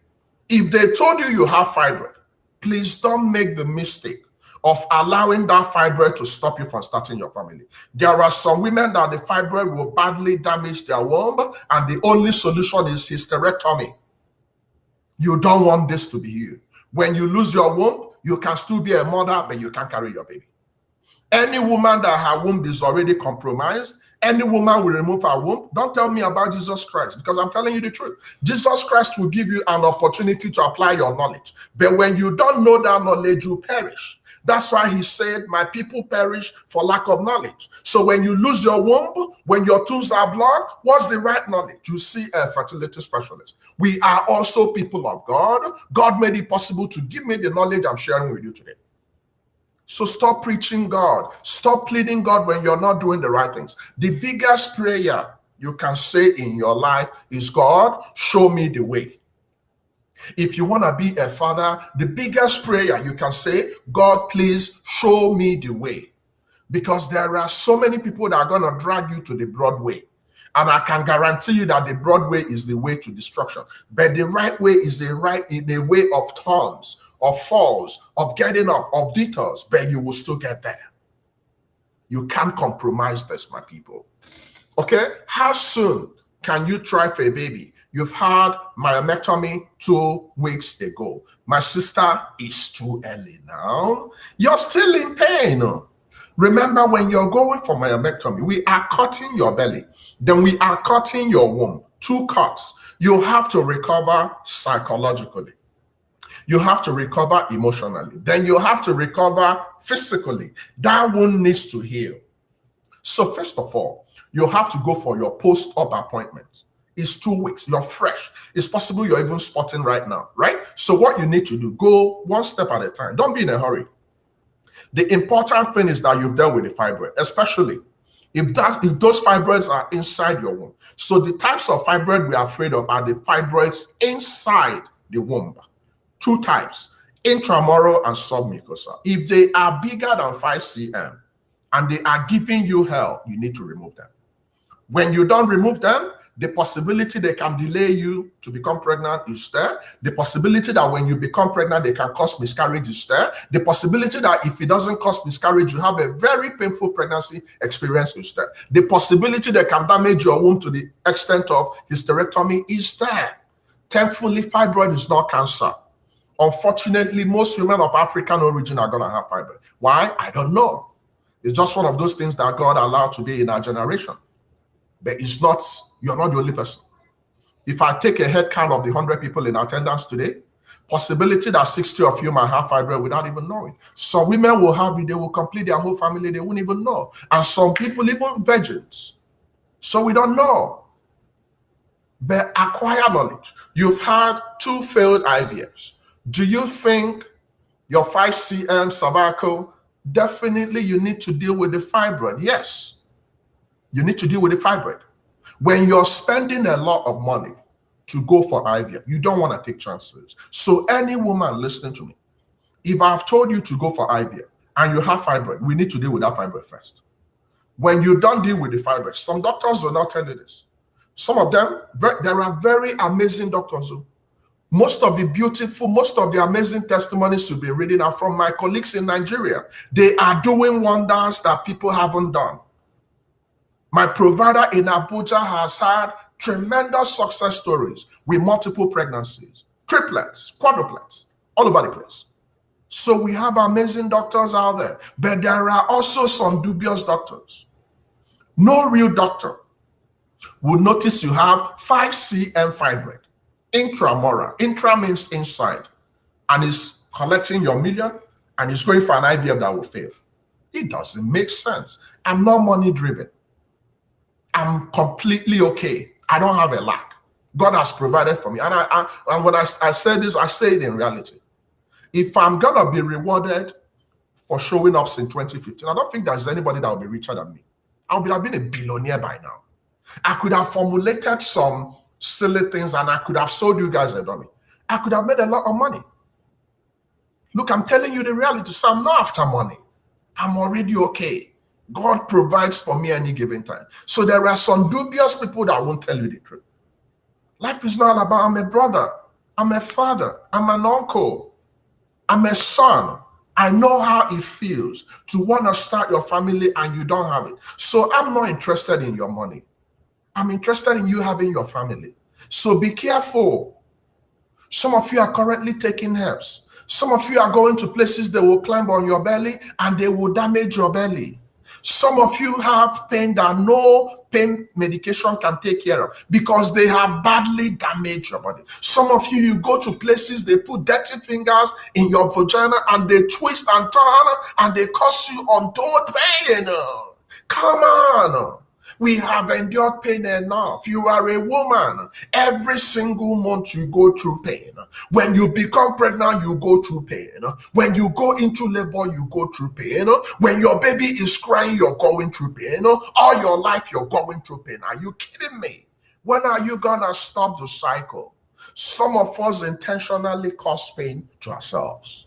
[SPEAKER 1] if they told you have fibroid, please don't make the mistake of allowing that fibroid to stop you from starting your family. There are some women that the fibroid will badly damage their womb, and the only solution is hysterectomy. You don't want this to be you. When you lose your womb, you can still be a mother, but you can't carry your baby. Any woman that her womb is already compromised, any woman will remove her womb. Don't tell me about Jesus Christ, because I'm telling you the truth. Jesus Christ will give you an opportunity to apply your knowledge. But when you don't know that knowledge, you perish. That's why he said, my people perish for lack of knowledge. So when you lose your womb, when your tubes are blocked, what's the right knowledge? You see a fertility specialist. We are also people of God. God made it possible to give me the knowledge I'm sharing with you today. So stop preaching God. Stop pleading God when you're not doing the right things. The biggest prayer you can say in your life is, God, show me the way. If you want to be a father, the biggest prayer you can say, God, please show me the way. Because there are so many people that are going to drag you to the broad way. And I can guarantee you that the broad way is the way to destruction. But the right way is the way of turns, of falls, of getting up, of detours, but you will still get there. You can't compromise this, my people. Okay? How soon can you try for a baby? You've had myomectomy 2 weeks ago. My sister, is too early now. You're still in pain. Remember, when you're going for myomectomy, we are cutting your belly. Then we are cutting your womb. 2 cuts. You have to recover psychologically. You have to recover emotionally. Then you have to recover physically. That wound needs to heal. So first of all, you have to go for your post-op appointment. It's 2 weeks. You're fresh. It's possible you're even spotting right now, right? So what you need to do, go one step at a time. Don't be in a hurry. The important thing is that you've dealt with the fibroid, especially if those fibroids are inside your womb. So the types of fibroid we are afraid of are the fibroids inside the womb. 2 types, intramural and submucosal. If they are bigger than 5 cm and they are giving you hell, you need to remove them. When you don't remove them, the possibility they can delay you to become pregnant is there. The possibility that when you become pregnant, they can cause miscarriage is there. The possibility that if it doesn't cause miscarriage, you have a very painful pregnancy experience is there. The possibility they can damage your womb to the extent of hysterectomy is there. Thankfully, fibroid is not cancer. Unfortunately, most women of African origin are going to have fibroid. Why? I don't know. It's just one of those things that God allowed to be in our generation. But it's not, you're not the only person. If I take a head count of the 100 people in attendance today, possibility that 60 of you might have fibroid without even knowing. Some women will have it, they will complete their whole family, they won't even know. And some people, even virgins. So we don't know. But acquire knowledge. You've had 2 failed IVFs. Do you think your 5 cm cervical, definitely you need to deal with the fibroid? Yes. You need to deal with the fibroid. When you're spending a lot of money to go for IVF, you don't want to take chances. So any woman listening to me, if I've told you to go for IVF and you have fibroid, we need to deal with that fibroid first. When you don't deal with the fibroid, some doctors will not tell you this. Some of them, there are very amazing doctors. Most of the amazing testimonies you've been reading are from my colleagues in Nigeria. They are doing wonders that people haven't done. My provider in Abuja has had tremendous success stories with multiple pregnancies, triplets, quadruplets, all over the place. So we have amazing doctors out there, but there are also some dubious doctors. No real doctor will notice you have 5 cm fibroid, intramural. Intra means inside, and is collecting your million, and is going for an IVF that will fail. It doesn't make sense. I'm not money driven. I'm completely okay. I don't have a lack. God has provided for me. And when I say this, I say it in reality. If I'm going to be rewarded for showing up in 2015, I don't think there's anybody that will be richer than me. I would have been a billionaire by now. I could have formulated some silly things and I could have sold you guys a dummy. I could have made a lot of money. Look, I'm telling you the reality. So I'm not after money. I'm already okay. God provides for me any given time. So there are some dubious people that won't tell you the truth. Life is not about I'm a brother, I'm a father, I'm an uncle, I'm a son. I know how it feels to want to start your family and you don't have it. So I'm not interested in your money. I'm interested in you having your family. So be careful. Some of you are currently taking herbs. Some of you are going to places that will climb on your belly and they will damage your belly. Some of you have pain that no pain medication can take care of because they have badly damaged your body. Some of you go to places, they put dirty fingers in your vagina and they twist and turn and they cause you untold pain. Come on. We have endured pain enough. You are a woman. Every single month you go through pain. When you become pregnant, you go through pain. When you go into labor, you go through pain. When your baby is crying, you're going through pain. All your life, you're going through pain. Are you kidding me? When are you gonna stop the cycle? Some of us intentionally cause pain to ourselves.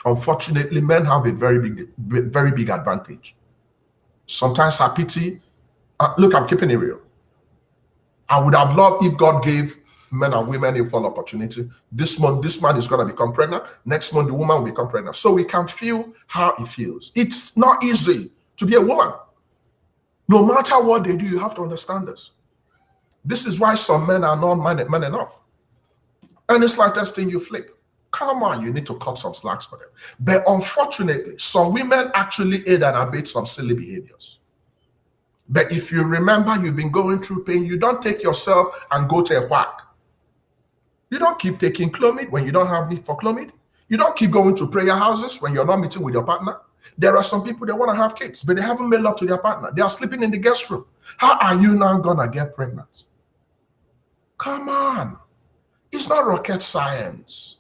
[SPEAKER 1] Unfortunately, men have a very big advantage. Sometimes I pity. Look, I'm keeping it real. I would have loved if God gave men and women equal opportunity. This month, this man is going to become pregnant. Next month, the woman will become pregnant. So we can feel how it feels. It's not easy to be a woman. No matter what they do, you have to understand this. This is why some men are not men enough. And it's like that thing you flip. Come on, you need to cut some slacks for them. But unfortunately, some women actually aid and abet some silly behaviors. But if you remember you've been going through pain, you don't take yourself and go to a quack. You don't keep taking Clomid when you don't have need for Clomid. You don't keep going to prayer houses when you're not meeting with your partner. There are some people that want to have kids, but they haven't made love to their partner. They are sleeping in the guest room. How are you now going to get pregnant? Come on. It's not rocket science.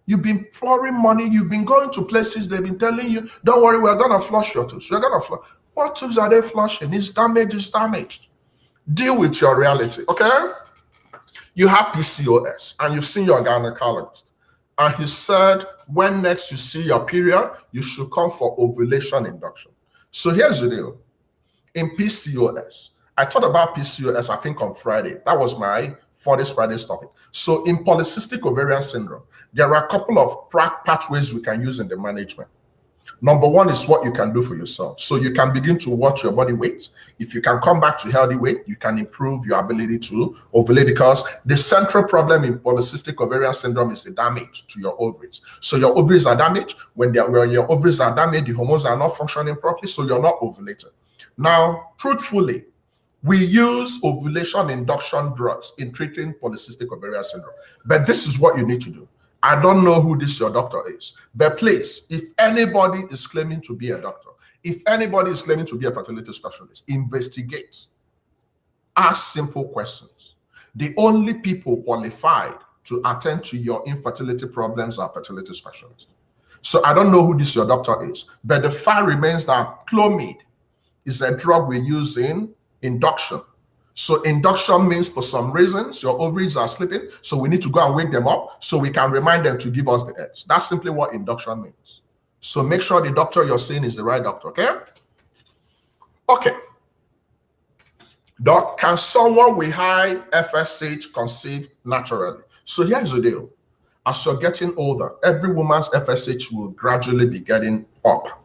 [SPEAKER 1] You've been pouring money. You've been going to places. They've been telling you, don't worry, we're going to flush your tubes. We're going to flush. What tubes are they flushing? It's damaged. It's damaged. Deal with your reality, okay? You have PCOS and you've seen your gynecologist. And he said, when next you see your period, you should come for ovulation induction. So here's the deal. In PCOS, I thought about PCOS, I think on Friday. That was my Friday's topic. So in polycystic ovarian syndrome, there are a couple of pathways we can use in the management. Number one is what you can do for yourself. So you can begin to watch your body weight. If you can come back to healthy weight, you can improve your ability to ovulate, because the central problem in polycystic ovarian syndrome is the damage to your ovaries. So your ovaries are damaged. When your ovaries are damaged, the hormones are not functioning properly, so you're not ovulating. Now, truthfully, we use ovulation induction drugs in treating polycystic ovarian syndrome. But this is what you need to do. I don't know who your doctor is, but please, if anybody is claiming to be a doctor, if anybody is claiming to be a fertility specialist, investigate. Ask simple questions. The only people qualified to attend to your infertility problems are fertility specialists. So I don't know who your doctor is, but the fact remains that Clomid is a drug we use in induction. So induction means for some reasons your ovaries are sleeping, so we need to go and wake them up so we can remind them to give us the eggs. That's simply what induction means. So make sure the doctor you're seeing is the right doctor, okay? Okay. Doc, can someone with high FSH conceive naturally? So here's the deal. As you're getting older, every woman's FSH will gradually be getting up.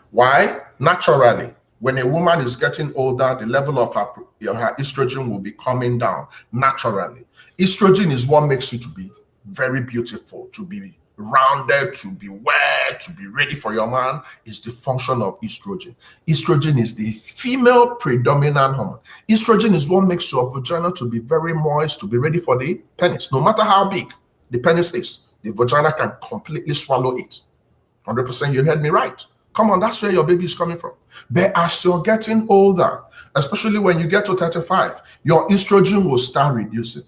[SPEAKER 1] Why? Naturally, When a woman is getting older, the level of her estrogen will be coming down naturally. Estrogen is what makes you to be very beautiful, to be rounded, to be wet, to be ready for your man, is the function of estrogen. Estrogen is the female predominant hormone. Estrogen is what makes your vagina to be very moist, to be ready for the penis. No matter how big the penis is, the vagina can completely swallow it. 100%, you heard me right. Come on, that's where your baby is coming from. But as you're getting older, especially when you get to 35, your estrogen will start reducing.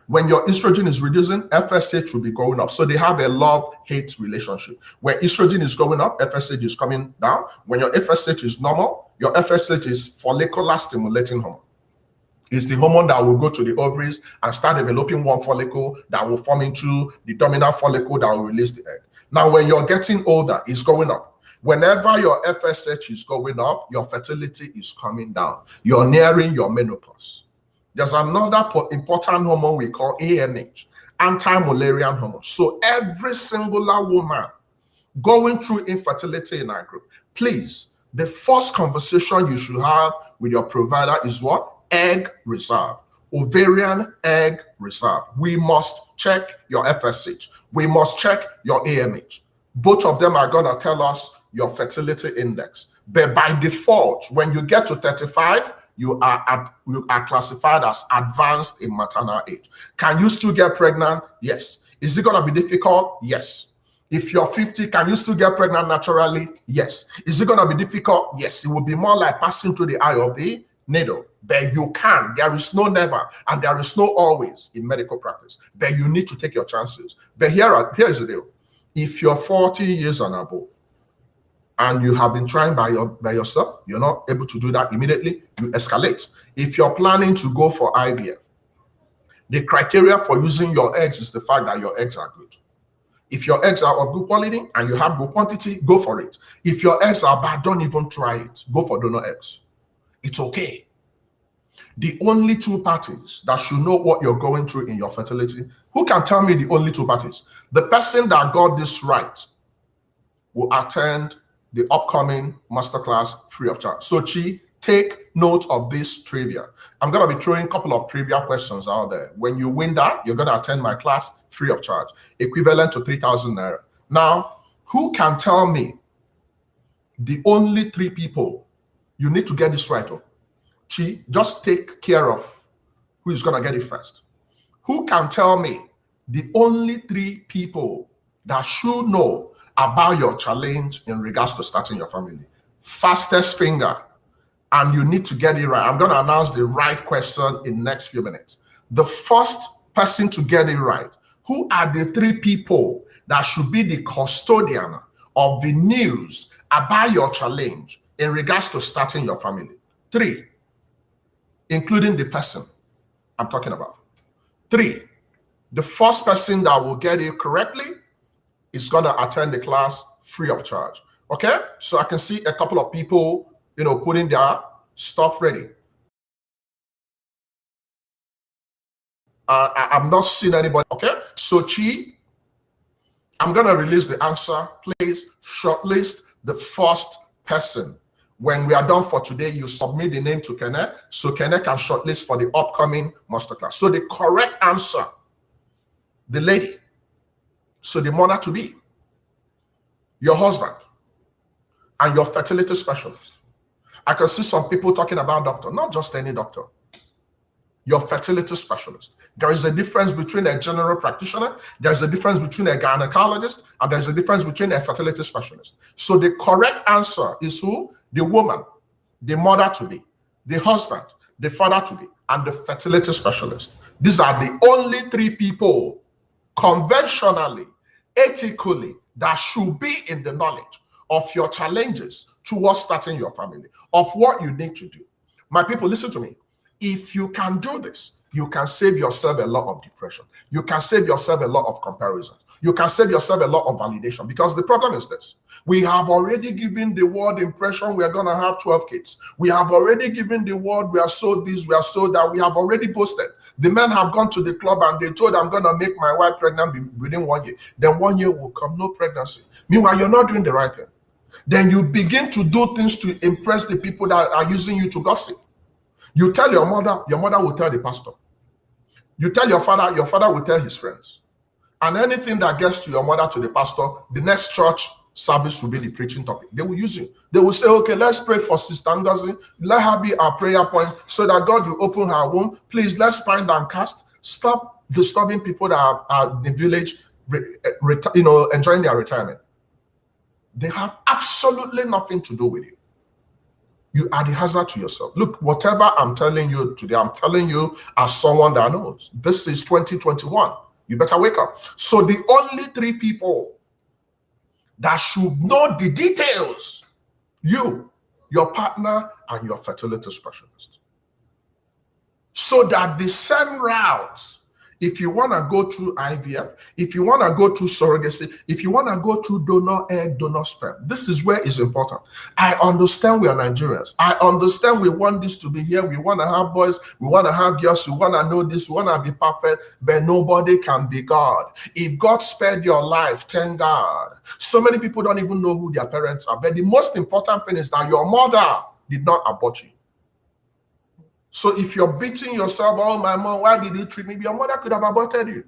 [SPEAKER 1] When your estrogen is reducing, FSH will be going up. So they have a love-hate relationship. Where estrogen is going up, FSH is coming down. When your FSH is normal, your FSH is follicular stimulating hormone. It's the hormone that will go to the ovaries and start developing one follicle that will form into the dominant follicle that will release the egg. Now, when you're getting older, it's going up. Whenever your FSH is going up, your fertility is coming down. You're nearing your menopause. There's another important hormone we call AMH, anti-Mullerian hormone. So every singular woman going through infertility in our group, please, the first conversation you should have with your provider is what? Egg reserve, ovarian egg reserve. We must check your FSH. We must check your AMH. Both of them are going to tell us your fertility index. But by default, when you get to 35, you are classified as advanced in maternal age. Can you still get pregnant? Yes. Is it going to be difficult? Yes. If you're 50, can you still get pregnant naturally? Yes. Is it going to be difficult? Yes. It will be more like passing through the eye of the needle. But you can. There is no never and there is no always in medical practice. But you need to take your chances. But here is the deal. If you're 40 years and above, and you have been trying by yourself, you're not able to do that immediately, you escalate. If you're planning to go for IVF, the criteria for using your eggs is the fact that your eggs are good. If your eggs are of good quality and you have good quantity, go for it. If your eggs are bad, don't even try it. Go for donor eggs. It's okay. The only two parties that should know what you're going through in your fertility, who can tell me the only two parties? The person that got this right will attend the upcoming masterclass free of charge. So Chi, take note of this trivia. I'm going to be throwing a couple of trivia questions out there. When you win that, you're going to attend my class free of charge, equivalent to 3,000 naira. Now, who can tell me the only three people? You need to get this right. Chi, just take care of who is going to get it first. Who can tell me the only three people that should know about your challenge in regards to starting your family? Fastest finger, and you need to get it right. I'm going to announce the right question in the next few minutes. The first person to get it right, who are the three people that should be the custodian of the news about your challenge in regards to starting your family? Three, including the person I'm talking about. Three, the first person that will get it correctly is going to attend the class free of charge. Okay? So I can see a couple of people, putting their stuff ready. I'm not seeing anybody. Okay? So Chi, I'm going to release the answer. Please shortlist the first person. When we are done for today, you submit the name to Kenneth so Kenneth can shortlist for the upcoming masterclass. So the correct answer, the lady, so the mother-to-be, your husband, and your fertility specialist. I can see some people talking about doctor, not just any doctor. Your fertility specialist. There is a difference between a general practitioner, there's a difference between a gynecologist, and there's a difference between a fertility specialist. So the correct answer is who? The woman, the mother-to-be, the husband, the father-to-be, and the fertility specialist. These are the only three people conventionally, ethically, that should be in the knowledge of your challenges towards starting your family, of what you need to do. My people, listen to me. If you can do this, you can save yourself a lot of depression. You can save yourself a lot of comparison. You can save yourself a lot of validation, because the problem is this. We have already given the world impression we are going to have 12 kids. We have already given the world we are so this, we are so that. We have already boasted. The men have gone to the club and they told, I'm going to make my wife pregnant within 1 year. Then 1 year will come, no pregnancy. Meanwhile, you're not doing the right thing. Then you begin to do things to impress the people that are using you to gossip. You tell your mother will tell the pastor. You tell your father will tell his friends. And anything that gets to your mother, to the pastor, the next church service will be the preaching topic. They will use you. They will say, okay, let's pray for Sister Ngozi. Let her be our prayer point so that God will open her womb. Please, let's bind and cast. Stop disturbing people that are in the village, enjoying their retirement. They have absolutely nothing to do with you. You are the hazard to yourself. Look, whatever I'm telling you today, I'm telling you as someone that knows. This is 2021. You better wake up. So the only 3 people that should know the details, you, your partner, and your fertility specialist. So that the same routes, if you want to go through IVF, if you want to go through surrogacy, if you want to go through donor egg, donor sperm, this is where it's important. I understand we are Nigerians. I understand we want this to be here. We want to have boys. We want to have girls. We want to know this. We want to be perfect, but nobody can be God. If God spared your life, thank God. So many people don't even know who their parents are. But the most important thing is that your mother did not abort you. So if you're beating yourself, oh, my mom, why did you treat me? Your mother could have aborted you.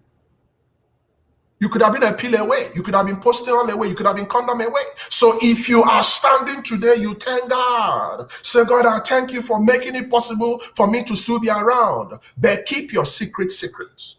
[SPEAKER 1] You could have been a pill away. You could have been posterol away. You could have been condom away. So if you are standing today, you thank God. Say, God, I thank you for making it possible for me to still be around. But keep your secrets.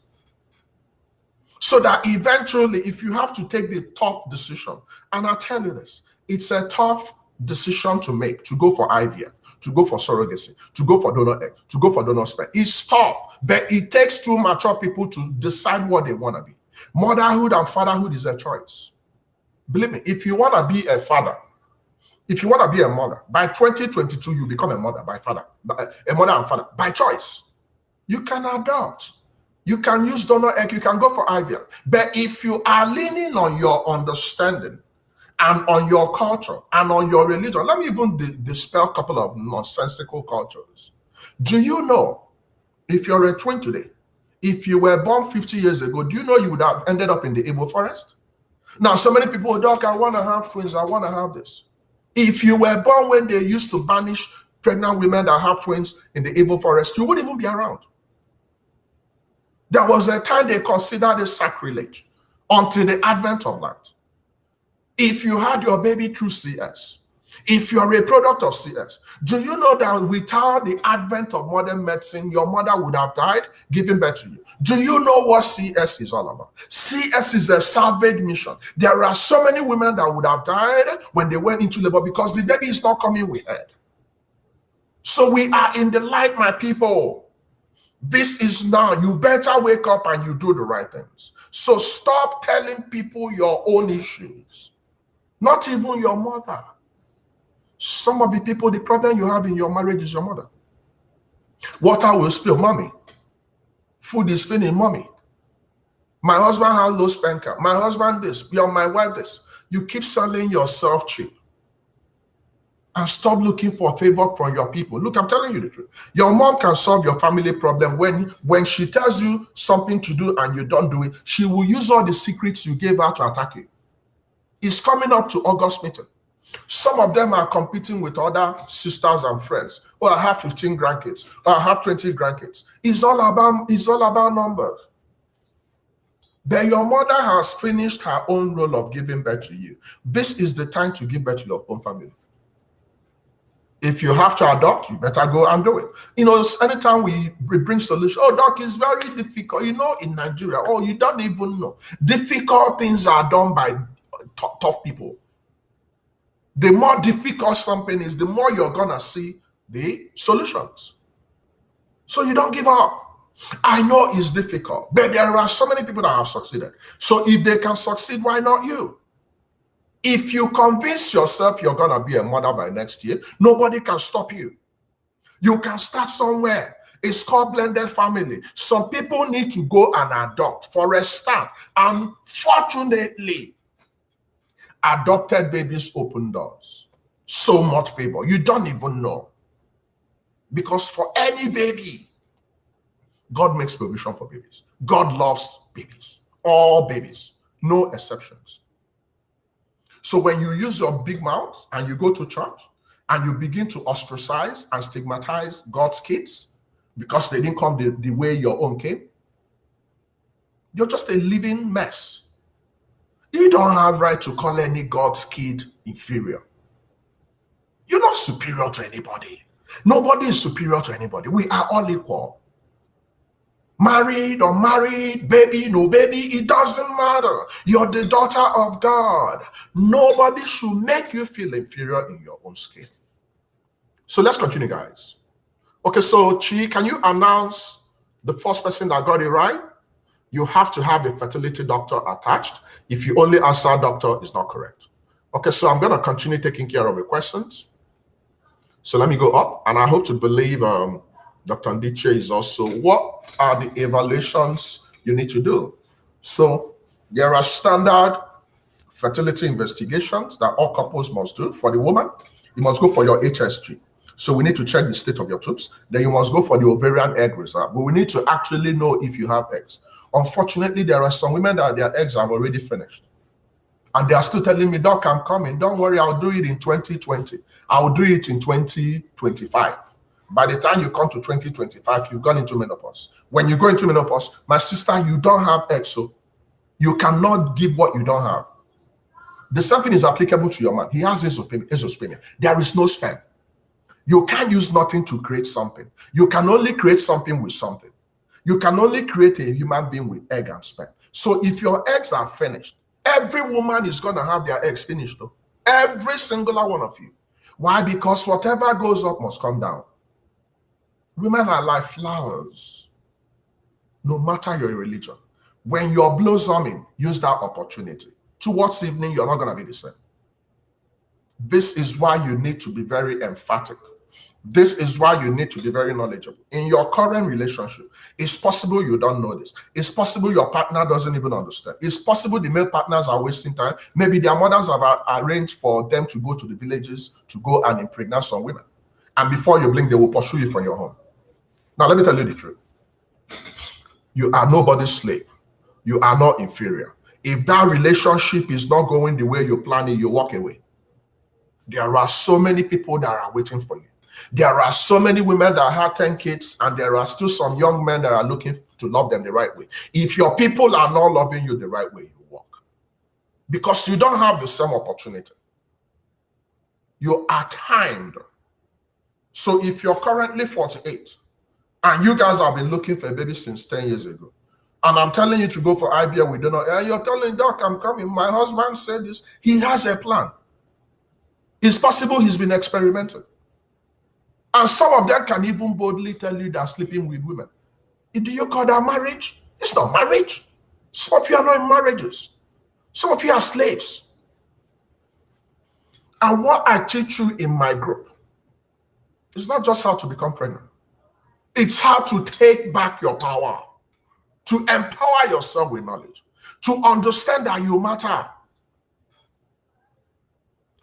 [SPEAKER 1] So that eventually, if you have to take the tough decision, and I'll tell you this, it's a tough decision to make, to go for IVF, to go for surrogacy, to go for donor egg, to go for donor sperm. It's tough, but it takes 2 mature people to decide what they want to be. Motherhood and fatherhood is a choice. Believe me, if you want to be a father, if you want to be a mother, by 2022, you become a mother a mother and father by choice. You can adopt. You can use donor egg. You can go for IVF. But if you are leaning on your understanding and on your culture and on your religion, let me even dispel a couple of nonsensical cultures. Do you know, if you're a twin today, if you were born 50 years ago, do you know you would have ended up in the evil forest? Now, so many people, Doc, I want to have twins. I want to have this. If you were born when they used to banish pregnant women that have twins in the evil forest, you wouldn't even be around. There was a time they considered it sacrilege until the advent of light. If you had your baby through CS, if you're a product of CS, do you know that without the advent of modern medicine, your mother would have died giving birth to you? Do you know what CS is all about? CS is a salvage mission. There are so many women that would have died when they went into labor because the baby is not coming with head. So we are in the light, my people. This is now. You better wake up and you do the right things. So stop telling people your own issues. Not even your mother. Some of the people, the problem you have in your marriage is your mother. Water will spill, mommy. Food is spilling, mommy. My husband has low sperm count. My husband this. My wife this. You keep selling yourself cheap. And stop looking for favor from your people. Look, I'm telling you the truth. Your mom can solve your family problem when she tells you something to do and you don't do it. She will use all the secrets you gave her to attack you. It's coming up to August meeting. Some of them are competing with other sisters and friends. Oh, I have 15 grandkids. Oh, I have 20 grandkids. It's all about numbers. But your mother has finished her own role of giving birth to you. This is the time to give birth to your own family. If you have to adopt, you better go and do it. Anytime we bring solution, oh, doc, it's very difficult. In Nigeria, oh, you don't even know. Difficult things are done by tough people. The more difficult something is, the more you're going to see the solutions. So you don't give up. I know it's difficult, but there are so many people that have succeeded. So if they can succeed, why not you? If you convince yourself you're going to be a mother by next year, nobody can stop you. You can start somewhere. It's called blended family. Some people need to go and adopt for a start. And fortunately, adopted babies open doors. So much favor. You don't even know. Because for any baby, God makes provision for babies. God loves babies. All babies. No exceptions. So when you use your big mouth and you go to church and you begin to ostracize and stigmatize God's kids because they didn't come the way your own came, you're just a living mess. You don't have right to call any God's kid inferior. You're not superior to anybody. Nobody is superior to anybody. We are all equal. Married or married, baby, no baby, it doesn't matter. You're the daughter of God. Nobody should make you feel inferior in your own skin. So let's continue, guys. Okay, so Chi, can you announce the first person that got it right? You have to have a fertility doctor attached. If you only answer doctor, it's not correct. Okay, so I'm going to continue taking care of the questions. So let me go up, and I hope to believe Dr. Ndiche is also. What are the evaluations you need to do? So there are standard fertility investigations that all couples must do. For the woman, you must go for your HSG. So we need to check the state of your tubes. Then you must go for the ovarian egg reserve. But we need to actually know if you have eggs. Unfortunately, there are some women that their eggs have already finished. And they are still telling me, Doc, I'm coming. Don't worry, I'll do it in 2020. I'll do it in 2025. By the time you come to 2025, you've gone into menopause. When you go into menopause, my sister, you don't have eggs, so you cannot give what you don't have. The same thing is applicable to your man. He has azoospermia. There is no sperm. You can't use nothing to create something. You can only create something with something. You can only create a human being with egg and sperm. So if your eggs are finished, every woman is going to have their eggs finished, though. Every single one of you. Why? Because whatever goes up must come down. Women are like flowers, no matter your religion. When you're blossoming, use that opportunity. Towards evening, you're not going to be the same. This is why you need to be very emphatic. This is why you need to be very knowledgeable. In your current relationship, it's possible you don't know this. It's possible your partner doesn't even understand. It's possible the male partners are wasting time. Maybe their mothers have arranged for them to go to the villages to go and impregnate some women. And before you blink, they will pursue you from your home. Now, let me tell you the truth. You are nobody's slave. You are not inferior. If that relationship is not going the way you plan it, you walk away. There are so many people that are waiting for you. There are so many women that have 10 kids, and there are still some young men that are looking to love them the right way. If your people are not loving you the right way, you walk. Because you don't have the same opportunity. You are timed. So if you're currently 48, and you guys have been looking for a baby since 10 years ago, and I'm telling you to go for IVF, we don't know, and you're telling Doc, I'm coming. My husband said this. He has a plan. It's possible he's been experimenting. And some of them can even boldly tell you they're sleeping with women. Do you call that marriage? It's not marriage. Some of you are not in marriages. Some of you are slaves. And what I teach you in my group is not just how to become pregnant. It's how to take back your power, to empower yourself with knowledge, to understand that you matter.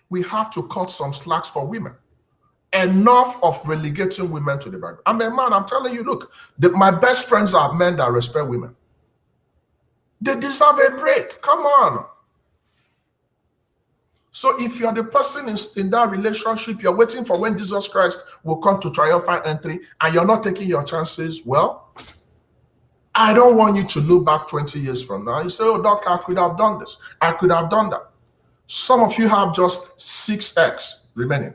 [SPEAKER 1] We have to cut some slacks for women. Enough of relegating women to the background. I'm a man, I'm telling you, look, my best friends are men that respect women. They deserve a break. Come on. So if you're the person in that relationship, you're waiting for when Jesus Christ will come to triumphant entry, and you're not taking your chances, well, I don't want you to look back 20 years from now. You say, oh, Doc, I could have done this. I could have done that. Some of you have just 6 eggs remaining.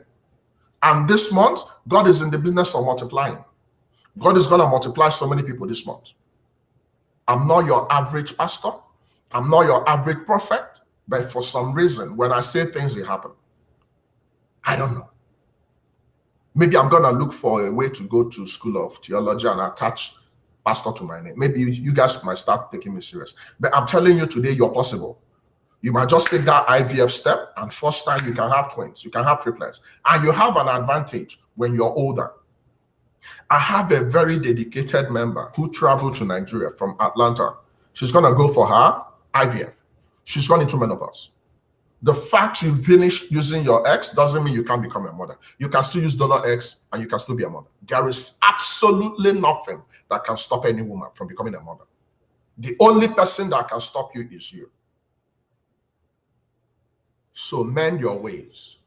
[SPEAKER 1] And this month, God is in the business of multiplying. God is going to multiply so many people this month. I'm not your average pastor. I'm not your average prophet. But for some reason, when I say things, they happen. I don't know. Maybe I'm going to look for a way to go to school of theology and attach pastor to my name. Maybe you guys might start taking me serious. But I'm telling you today, you're possible. You might just take that IVF step, and first time you can have twins, you can have triplets, and you have an advantage when you're older. I have a very dedicated member who traveled to Nigeria from Atlanta. She's going to go for her IVF. She's gone into menopause. The fact you finished using your eggs doesn't mean you can't become a mother. You can still use donor eggs and you can still be a mother. There is absolutely nothing that can stop any woman from becoming a mother. The only person that can stop you is you. So mend your ways.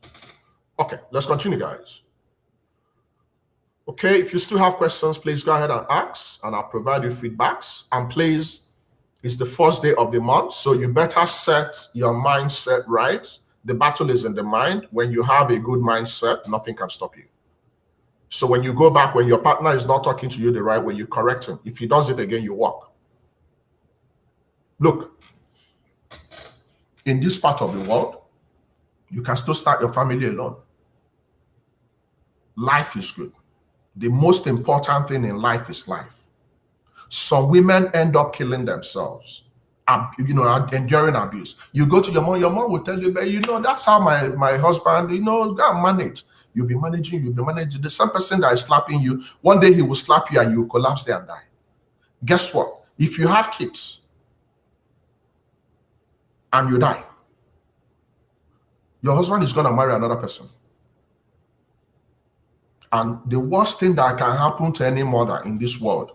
[SPEAKER 1] Okay, let's continue, guys. Okay, if you still have questions, please go ahead and ask, and I'll provide you feedbacks. And please, it's the first day of the month, so you better set your mindset right. The battle is in the mind. When you have a good mindset, nothing can stop you. So when you go back, when your partner is not talking to you the right way, you correct him. If he does it again, you walk. Look, in this part of the world, you can still start your family alone. Life is good. The most important thing in life is life. Some women end up killing themselves, enduring abuse. You go to your mom will tell you, but that's how my husband, got managed. You'll be managing. The same person that is slapping you, one day he will slap you and you collapse there and die. Guess what? If you have kids and you die, your husband is going to marry another person. And the worst thing that can happen to any mother in this world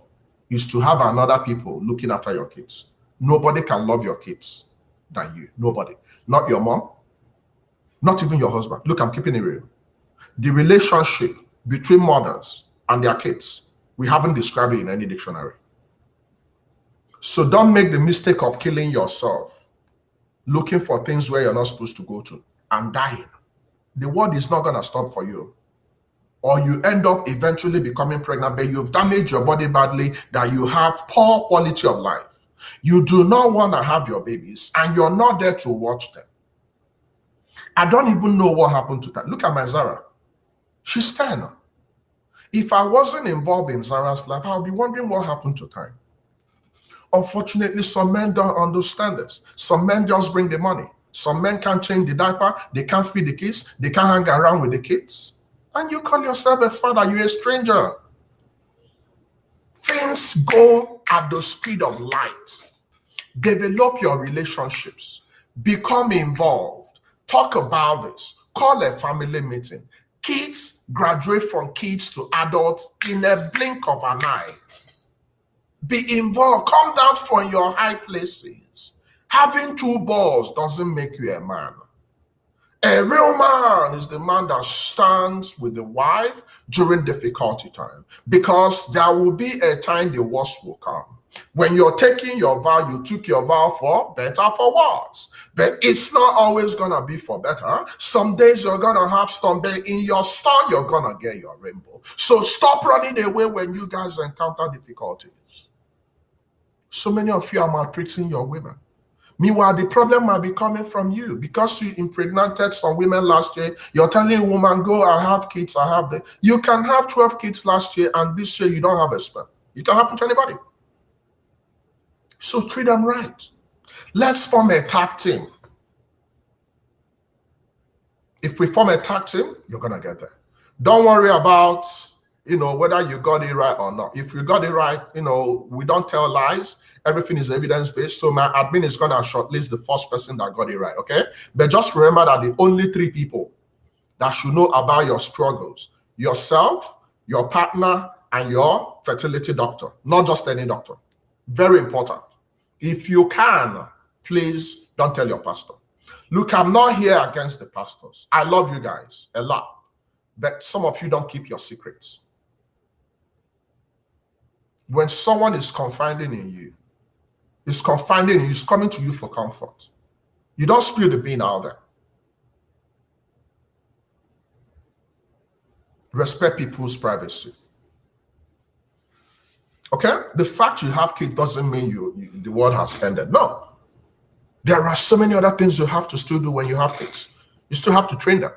[SPEAKER 1] is to have another people looking after your kids. Nobody can love your kids than you. Nobody. Not your mom. Not even your husband. Look, I'm keeping it real. The relationship between mothers and their kids, we haven't described it in any dictionary. So don't make the mistake of killing yourself, looking for things where you're not supposed to go to, and dying. The world is not going to stop for you. Or you end up eventually becoming pregnant, but you've damaged your body badly, that you have poor quality of life. You do not want to have your babies, and you're not there to watch them. I don't even know what happened to that. Look at my Zara. She's 10. If I wasn't involved in Zara's life, I'll be wondering what happened to time. Unfortunately, some men don't understand this. Some men just bring the money. Some men can't change the diaper. They can't feed the kids. They can't hang around with the kids. And you call yourself a father, you're a stranger. Things go at the speed of light. Develop your relationships. Become involved. Talk about this. Call a family meeting. Kids graduate from kids to adults in a blink of an eye. Be involved. Come down from your high places. Having two balls doesn't make you a man. A real man is the man that stands with the wife during difficulty time, because there will be a time the worst will come. When you're taking your vow, you took your vow for better, for worse. But it's not always going to be for better. Some days you're going to have storm, but in your storm, you're going to get your rainbow. So stop running away when you guys encounter difficulties. So many of you are maltreating your women. Meanwhile, the problem might be coming from you because you impregnated some women last year. You're telling a woman, go, I have kids, I have them. You can have 12 kids last year and this year you don't have a sperm. It can happen to anybody. So treat them right. Let's form a tag team. If we form a tag team, you're going to get there. Don't worry about, whether you got it right or not. If you got it right, we don't tell lies. Everything is evidence-based. So my admin is going to shortlist the first person that got it right, okay? But just remember that the only 3 people that should know about your struggles, yourself, your partner, and your fertility doctor, not just any doctor. Very important. If you can, please don't tell your pastor. Look, I'm not here against the pastors. I love you guys a lot. But some of you don't keep your secrets. When someone is confiding in you, is coming to you for comfort. You don't spill the bean out there. Respect people's privacy. Okay? The fact you have kids doesn't mean the world has ended. No. There are so many other things you have to still do when you have kids. You still have to train them.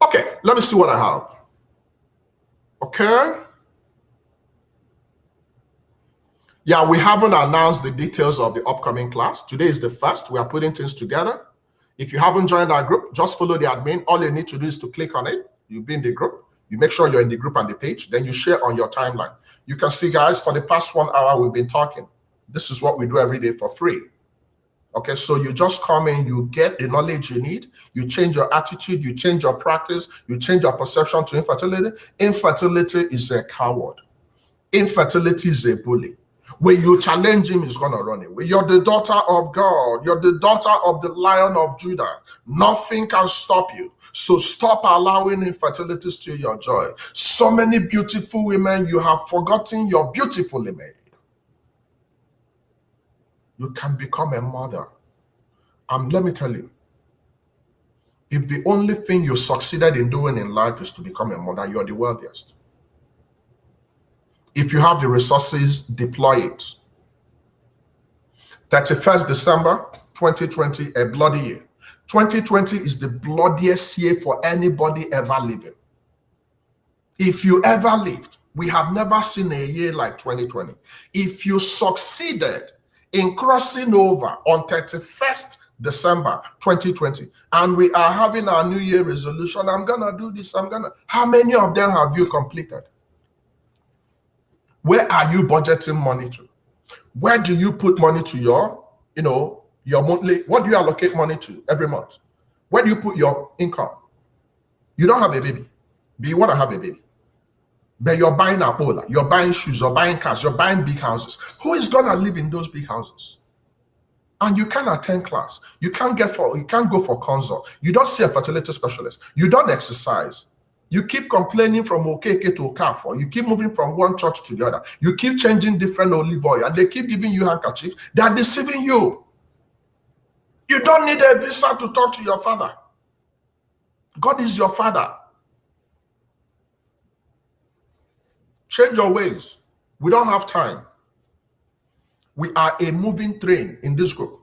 [SPEAKER 1] Okay, let me see what I have. Okay. Yeah, we haven't announced the details of the upcoming class. Today is the first. We are putting things together. If you haven't joined our group, just follow the admin. All you need to do is to click on it. You'll be in the group. You make sure you're in the group and the page. Then you share on your timeline. You can see, guys, for the past 1 hour, we've been talking. This is what we do every day for free. Okay, so you just come in, you get the knowledge you need, you change your attitude, you change your practice, you change your perception to infertility. Infertility is a coward. Infertility is a bully. When you challenge him, he's going to run away. You're the daughter of God. You're the daughter of the Lion of Judah. Nothing can stop you. So stop allowing infertility to steal your joy. So many beautiful women, you have forgotten you're beautifully made. You can become a mother. Let me tell you, if the only thing you succeeded in doing in life is to become a mother, you're the wealthiest. If you have the resources, deploy it. 31st December 2020, a bloody year. 2020 is the bloodiest year for anybody ever living. If you ever lived, we have never seen a year like 2020. If you succeeded in crossing over on 31st December 2020, and we are having our New Year resolution, I'm gonna do this, how many of them have you completed? Where are you budgeting money to? Where do you put money to your monthly? What do you allocate money to every month? Where do you put your income? You don't have a baby, but you want to have a baby. But you're buying a Apola, you're buying shoes, you're buying cars, you're buying big houses. Who is gonna live in those big houses? And you can't attend class. You can't go for consult. You don't see a fertility specialist. You don't exercise. You keep complaining from Okeke to Okafor. You keep moving from one church to the other. You keep changing different olive oil, and they keep giving you handkerchief. They are deceiving you. You don't need a visa to talk to your father. God is your father. Change your ways. We don't have time. We are a moving train in this group.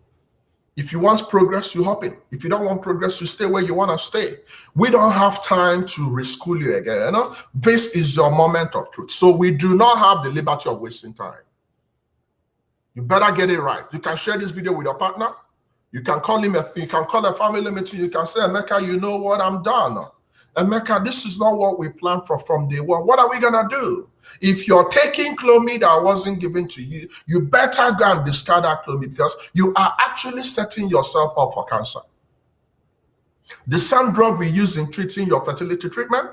[SPEAKER 1] If you want progress, you hop in. If you don't want progress, you stay where you want to stay. We don't have time to reschool you again. This is your moment of truth. So we do not have the liberty of wasting time. You better get it right. You can share this video with your partner. You can call him, you can call a family meeting. You can say, Emeka, you know what? I'm done. Emeka, this is not what we planned for from day one. What are we going to do? If you're taking Clomid that wasn't given to you, you better go and discard that Clomid, because you are actually setting yourself up for cancer. The same drug we use in treating your fertility treatment,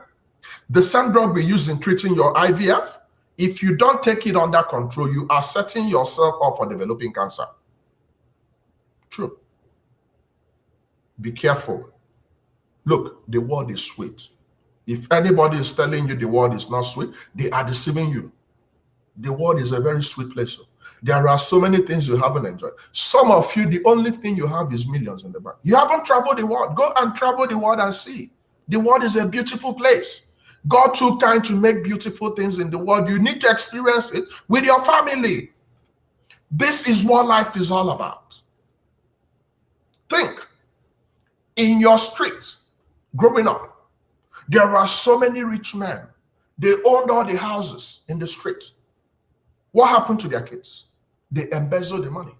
[SPEAKER 1] the same drug we use in treating your IVF, if you don't take it under control, you are setting yourself up for developing cancer. True. Be careful. Look, the world is sweet. If anybody is telling you the world is not sweet, they are deceiving you. The world is a very sweet place. There are so many things you haven't enjoyed. Some of you, the only thing you have is millions in the bank. You haven't traveled the world. Go and travel the world and see. The world is a beautiful place. God took time to make beautiful things in the world. You need to experience it with your family. This is what life is all about. Think. In your street, growing up, there are so many rich men. They owned all the houses in the street. What happened to their kids? They embezzled the money.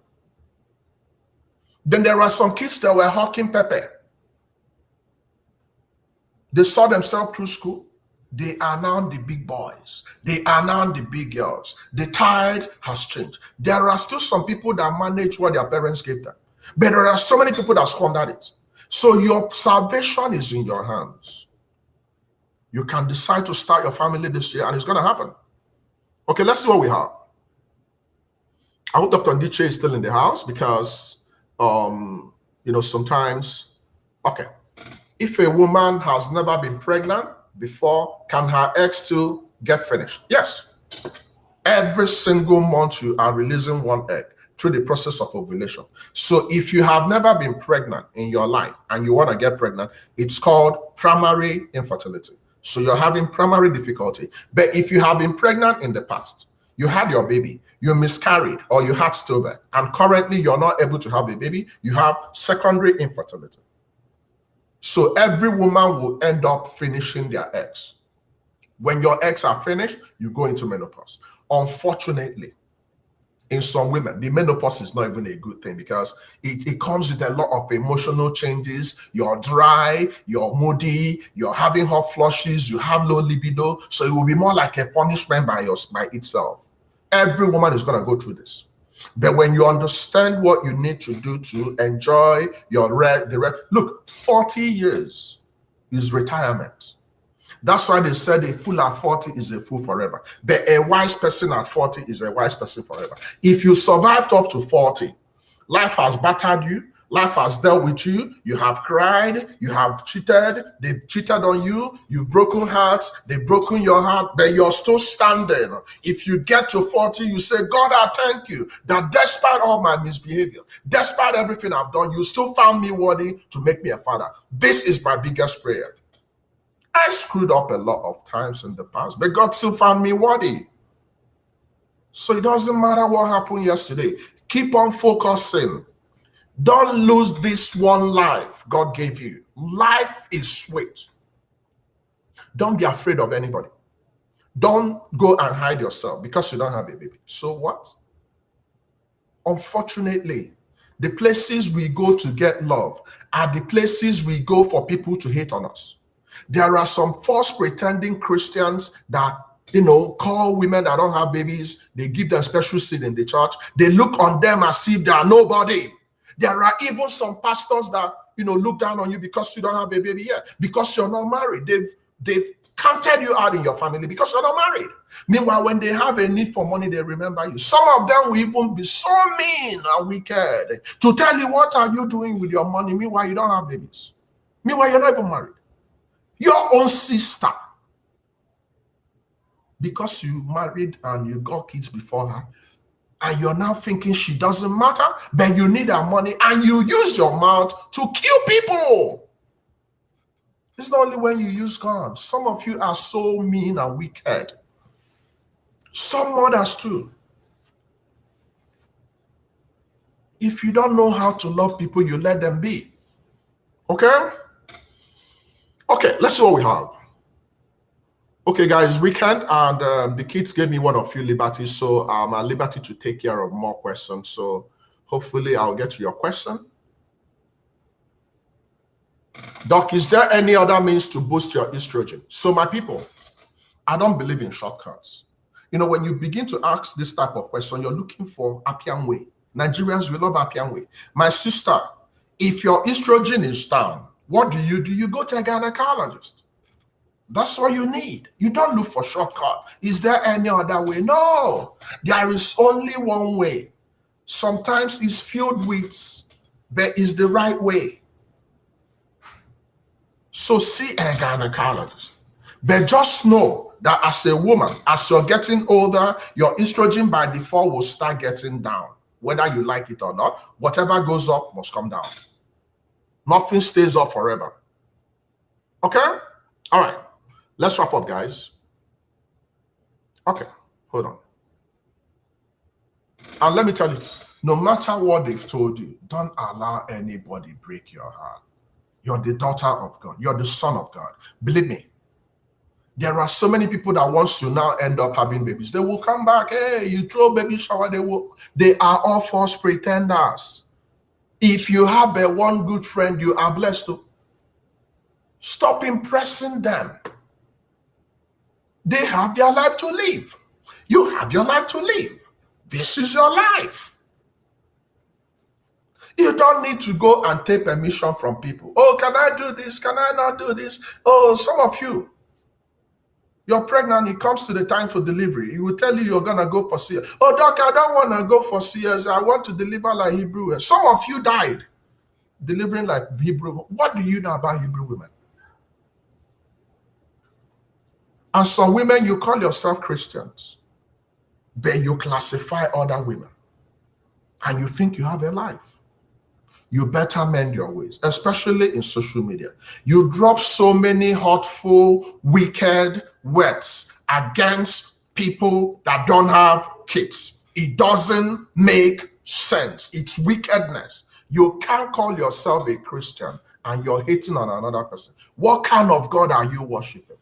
[SPEAKER 1] Then there are some kids that were hawking pepper. They saw themselves through school. They are now the big boys. They are now the big girls. The tide has changed. There are still some people that manage what their parents gave them. But there are so many people that squandered it. So your salvation is in your hands. You can decide to start your family this year, and it's going to happen. Okay, let's see what we have. I hope Dr. Ndiche is still in the house, because, sometimes, okay. If a woman has never been pregnant before, can her egg still get finished? Yes. Every single month you are releasing one egg through the process of ovulation. So if you have never been pregnant in your life and you want to get pregnant, it's called primary infertility. So you're having primary difficulty. But if you have been pregnant in the past, you had your baby, you miscarried, or you had stillbirth, and currently you're not able to have a baby, you have secondary infertility. So every woman will end up finishing their eggs. When your eggs are finished, you go into menopause. Unfortunately, in some women, the menopause is not even a good thing, because it comes with a lot of emotional changes. You're dry, you're moody, you're having hot flushes, you have low libido. So it will be more like a punishment by itself. Every woman is going to go through this. But when you understand what you need to do to enjoy your look, 40 years is retirement. That's why they said a fool at 40 is a fool forever. But a wise person at 40 is a wise person forever. If you survived up to 40, life has battered you, life has dealt with you, you have cried, you have cheated, they've cheated on you, you've broken hearts, they've broken your heart, but you're still standing. If you get to 40, you say, God, I thank you that despite all my misbehavior, despite everything I've done, you still found me worthy to make me a father. This is my biggest prayer. I screwed up a lot of times in the past, but God still found me worthy. So it doesn't matter what happened yesterday. Keep on focusing. Don't lose this one life God gave you. Life is sweet. Don't be afraid of anybody. Don't go and hide yourself because you don't have a baby. So what? Unfortunately, the places we go to get love are the places we go for people to hate on us. There are some false pretending Christians that, call women that don't have babies. They give them special seat in the church. They look on them as if they are nobody. There are even some pastors that, look down on you because you don't have a baby yet, because you're not married. They've counted you out in your family because you're not married. Meanwhile, when they have a need for money, they remember you. Some of them will even be so mean and wicked to tell you, what are you doing with your money? Meanwhile, you don't have babies. Meanwhile, you're not even married. Your own sister, because you married and you got kids before her, and you're now thinking she doesn't matter, but you need her money, and you use your mouth to kill people. It's not only when you use God. Some of you are so mean and wicked. Some mothers too. If you don't know how to love people, you let them be. Okay? Okay, let's see what we have. Okay, guys, weekend, and the kids gave me one of few liberties, so I'm at liberty to take care of more questions. So hopefully I'll get to your question. Doc, is there any other means to boost your estrogen? So my people, I don't believe in shortcuts. When you begin to ask this type of question, you're looking for Appian way. Nigerians, we love Appian way. My sister, if your estrogen is down, what do? You go to a gynecologist. That's all you need. You don't look for shortcut. Is there any other way? No, there is only one way. Sometimes it's filled with, but it's the right way. So see a gynecologist. But just know that as a woman, as you're getting older, your estrogen by default will start getting down. Whether you like it or not, whatever goes up must come down. Nothing stays up forever. Okay? All right. Let's wrap up, guys. Okay. Hold on. And let me tell you, no matter what they've told you, don't allow anybody break your heart. You're the daughter of God. You're the son of God. Believe me. There are so many people that once you now end up having babies, they will come back. Hey, you throw baby shower. They are all false pretenders. If you have a one good friend, you are blessed to. Stop impressing them. They have their life to live. You have your life to live. This is your life. You don't need to go and take permission from people. Oh, can I do this? Can I not do this? Oh, some of you, you're pregnant, it comes to the time for delivery. He will tell you you're going to go for CS. Oh, doc, I don't want to go for CS. I want to deliver like Hebrew. Some of you died delivering like Hebrew. What do you know about Hebrew women? And some women, you call yourself Christians, but you classify other women. And you think you have a life. You better mend your ways, especially in social media. You drop so many hurtful, wicked words against people that don't have kids. It doesn't make sense. It's wickedness. You can't call yourself a Christian and you're hating on another person. What kind of God are you worshiping?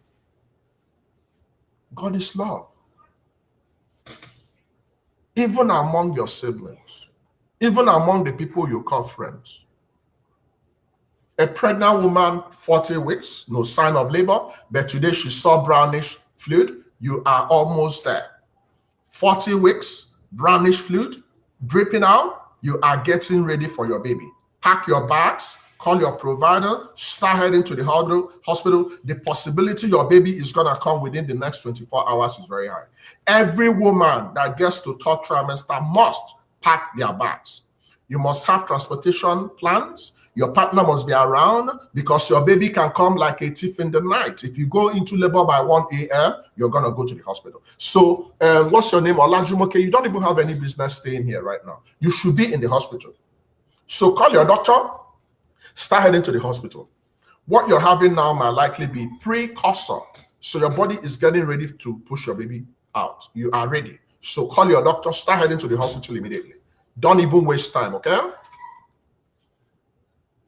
[SPEAKER 1] God is love. Even among your siblings. Even among the people you call friends. A pregnant woman, 40 weeks, no sign of labor, but today she saw brownish fluid. You are almost there. 40 weeks, brownish fluid, dripping out. You are getting ready for your baby. Pack your bags, Call your provider, start heading to the hospital. The possibility your baby is going to come within the next 24 hours is very high. Every woman that gets to third trimester must pack their bags. You must have transportation plans. Your partner must be around because your baby can come like a thief in the night. If you go into labor by 1 a.m., you're going to go to the hospital. So what's your name? Olajumoke, you don't even have any business staying here right now. You should be in the hospital. So call your doctor, start heading to the hospital. What you're having now might likely be precursor. So your body is getting ready to push your baby out. You are ready. So call your doctor, start heading to the hospital immediately. Don't even waste time, okay?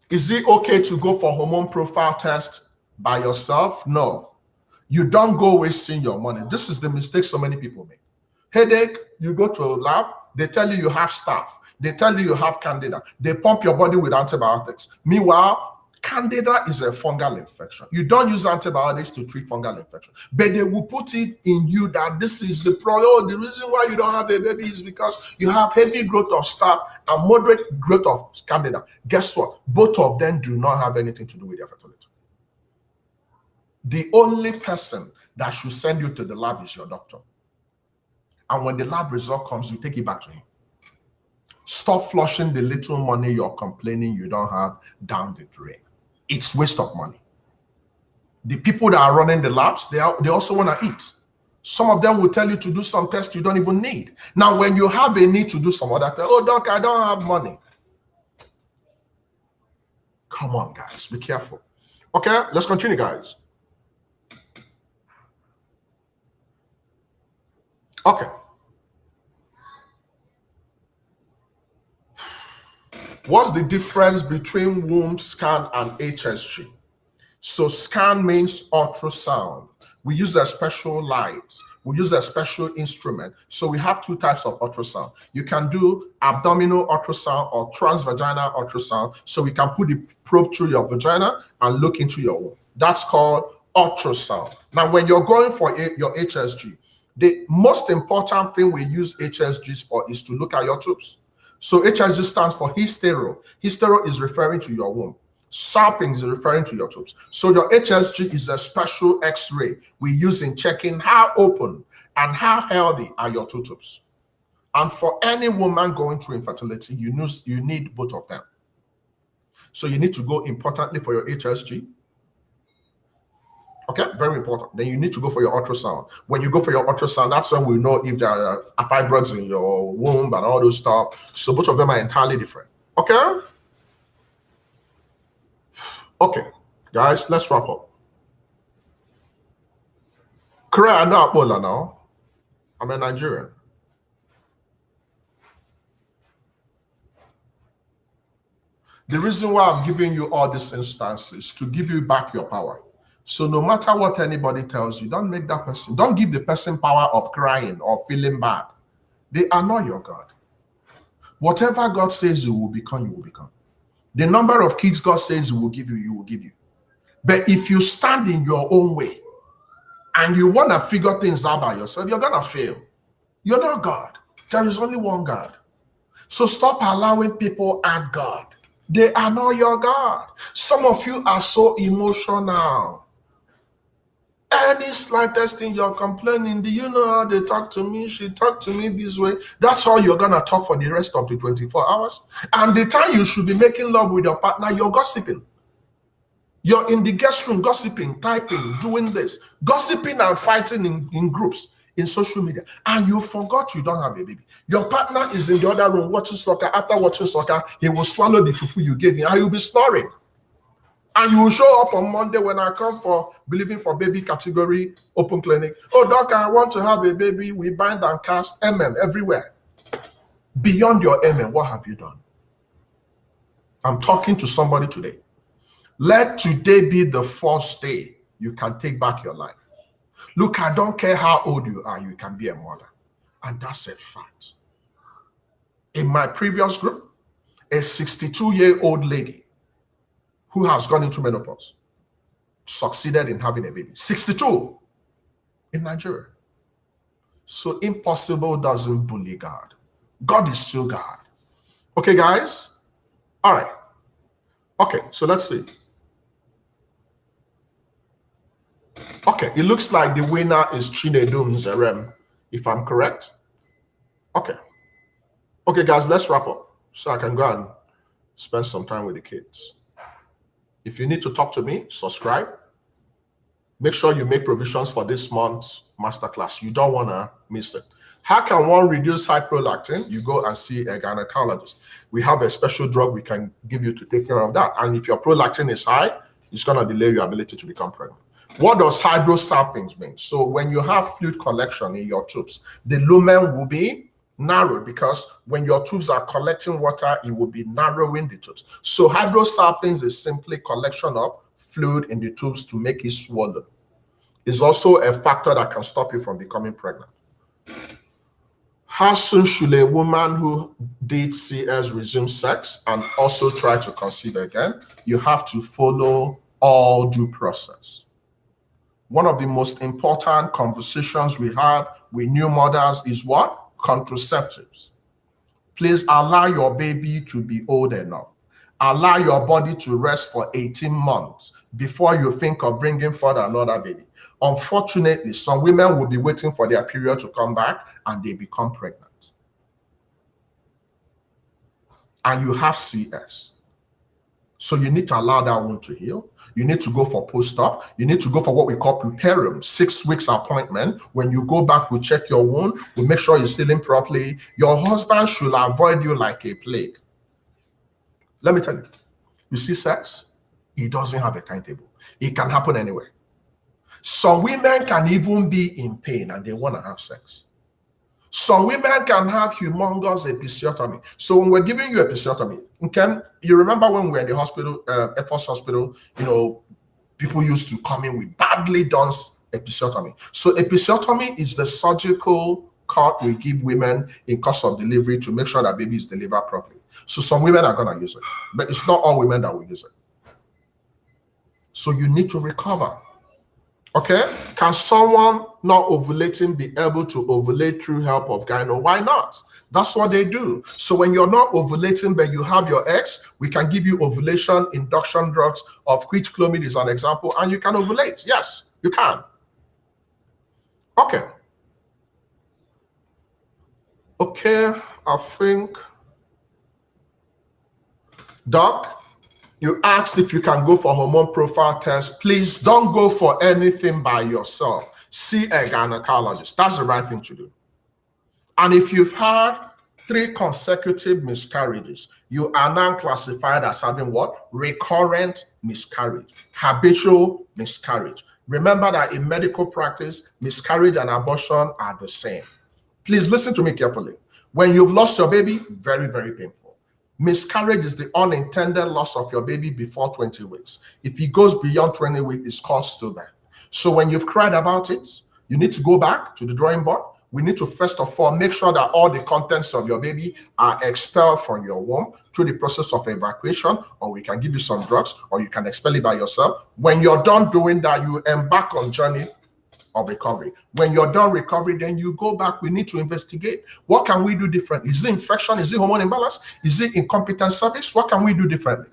[SPEAKER 1] Is it okay to go for hormone profile test by yourself? No. You don't go wasting your money. This is the mistake so many people make. Headache, you go to a lab, they tell you you have staph. They tell you you have candida. They pump your body with antibiotics. Meanwhile, candida is a fungal infection. You don't use antibiotics to treat fungal infection, but they will put it in you that this is the problem. The reason why you don't have a baby is because you have heavy growth of staph and moderate growth of candida. Guess what? Both of them do not have anything to do with your fertility. The only person that should send you to the lab is your doctor. And when the lab result comes, you take it back to him. Stop flushing the little money you're complaining you don't have down the drain. It's waste of money. The people that are running the labs, they also want to eat. Some of them will tell you to do some tests you don't even need. Now, when you have a need to do some other tests, oh, doc, I don't have money. Come on, guys, be careful. Okay, let's continue, guys. Okay. What's the difference between womb scan and HSG? So scan means ultrasound. We use a special light. We use a special instrument. So we have two types of ultrasound. You can do abdominal ultrasound or transvaginal ultrasound. So we can put the probe through your vagina and look into your womb. That's called ultrasound. Now, when you're going for your HSG, the most important thing we use HSGs for is to look at your tubes. So HSG stands for hystero. Hystero is referring to your womb. Salping is referring to your tubes. So your HSG is a special X-ray we use in checking how open and how healthy are your two tubes. And for any woman going through infertility, you need both of them. So you need to go importantly for your HSG. Okay, very important. Then you need to go for your ultrasound. When you go for your ultrasound, that's when we know if there are fibroids in your womb and all those stuff. So both of them are entirely different. Okay? Okay, guys, let's wrap up. Korea, I know Ebola now. I'm a Nigerian. The reason why I'm giving you all these instances is to give you back your power. So no matter what anybody tells you, don't make that person, don't give the person power of crying or feeling bad. They are not your God. Whatever God says you will become, you will become. The number of kids God says you will give you, you will give you. But if you stand in your own way and you want to figure things out by yourself, you're going to fail. You're not God. There is only one God. So stop allowing people at God. They are not your God. Some of you are so emotional. Any slightest thing you're complaining, do you know how they talk to me? She talked to me this way. That's how you're going to talk for the rest of the 24 hours. And the time you should be making love with your partner, you're gossiping. You're in the guest room gossiping, typing, doing this, gossiping and fighting in groups, in social media. And you forgot you don't have a baby. Your partner is in the other room watching soccer. After watching soccer, he will swallow the fufu you gave him and you'll be snoring. And you will show up on Monday when I come for believing for baby category open clinic. Oh, doc, I want to have a baby. We bind and cast everywhere. Beyond your what have you done? I'm talking to somebody today. Let today be the first day you can take back your life. Look, I don't care how old you are, you can be a mother. And that's a fact. In my previous group, a 62-year-old lady who has gone into menopause succeeded in having a baby. 62 in Nigeria. So impossible doesn't bully God. God is still God. Okay, guys? All right. Okay, so let's see. Okay, it looks like the winner is Chinedum Zerem, if I'm correct. Okay. Okay, guys, let's wrap up so I can go and spend some time with the kids. If you need to talk to me, subscribe. Make sure you make provisions for this month's masterclass. You don't want to miss it. How can one reduce high prolactin? You go and see a gynecologist. We have a special drug we can give you to take care of that. And if your prolactin is high, it's going to delay your ability to become pregnant. What does hydrosalpinx mean? So when you have fluid collection in your tubes, the lumen will be narrowed, because when your tubes are collecting water, it will be narrowing the tubes. So hydrosalpinx is simply collection of fluid in the tubes to make it swollen. It's also a factor that can stop you from becoming pregnant. How soon should a woman who did CS resume sex and also try to conceive again? You have to follow all due process. One of the most important conversations we have with new mothers is what? Contraceptives. Please allow your baby to be old enough. Allow your body to rest for 18 months before you think of bringing forth another baby. Unfortunately, some women will be waiting for their period to come back and they become pregnant. And you have CS. So you need to allow that wound to heal. You need to go for post-op. You need to go for what we call preparium, 6 weeks appointment. When you go back, we check your wound. We make sure you're healing properly. Your husband should avoid you like a plague. Let me tell you, you see sex, it doesn't have a timetable. It can happen anywhere. Some women can even be in pain and they want to have sex. Some women can have humongous episiotomy. So when we're giving you episiotomy, okay, you remember when we were in the hospital, Air Force Hospital, people used to come in with badly done episiotomy. So episiotomy is the surgical cut we give women in course of delivery to make sure that baby is delivered properly. So some women are going to use it, but it's not all women that will use it. So you need to recover. Okay, can someone not ovulating be able to ovulate through help of gyno? Why not? That's what they do. So when you're not ovulating, but you have your eggs, we can give you ovulation induction drugs, of which Clomid is an example, and you can ovulate. Yes, you can. Okay. Okay, I think, Doc, you asked if you can go for hormone profile test. Please don't go for anything by yourself. See a gynecologist. That's the right thing to do. And if you've had 3 consecutive miscarriages, you are now classified as having what? Recurrent miscarriage, habitual miscarriage. Remember that in medical practice, miscarriage and abortion are the same. Please listen to me carefully. When you've lost your baby, very, very painful. Miscarriage is the unintended loss of your baby before 20 weeks. If it goes beyond 20 weeks, it's called stillbirth. So when you've cried about it, you need to go back to the drawing board. We need to first of all make sure that all the contents of your baby are expelled from your womb through the process of evacuation, or we can give you some drugs, or you can expel it by yourself. When you're done doing that, you embark on journey of recovery. When you're done recovery, then you go back. We need to investigate. What can we do differently? Is it infection? Is it hormone imbalance? Is it incompetent service? What can we do differently?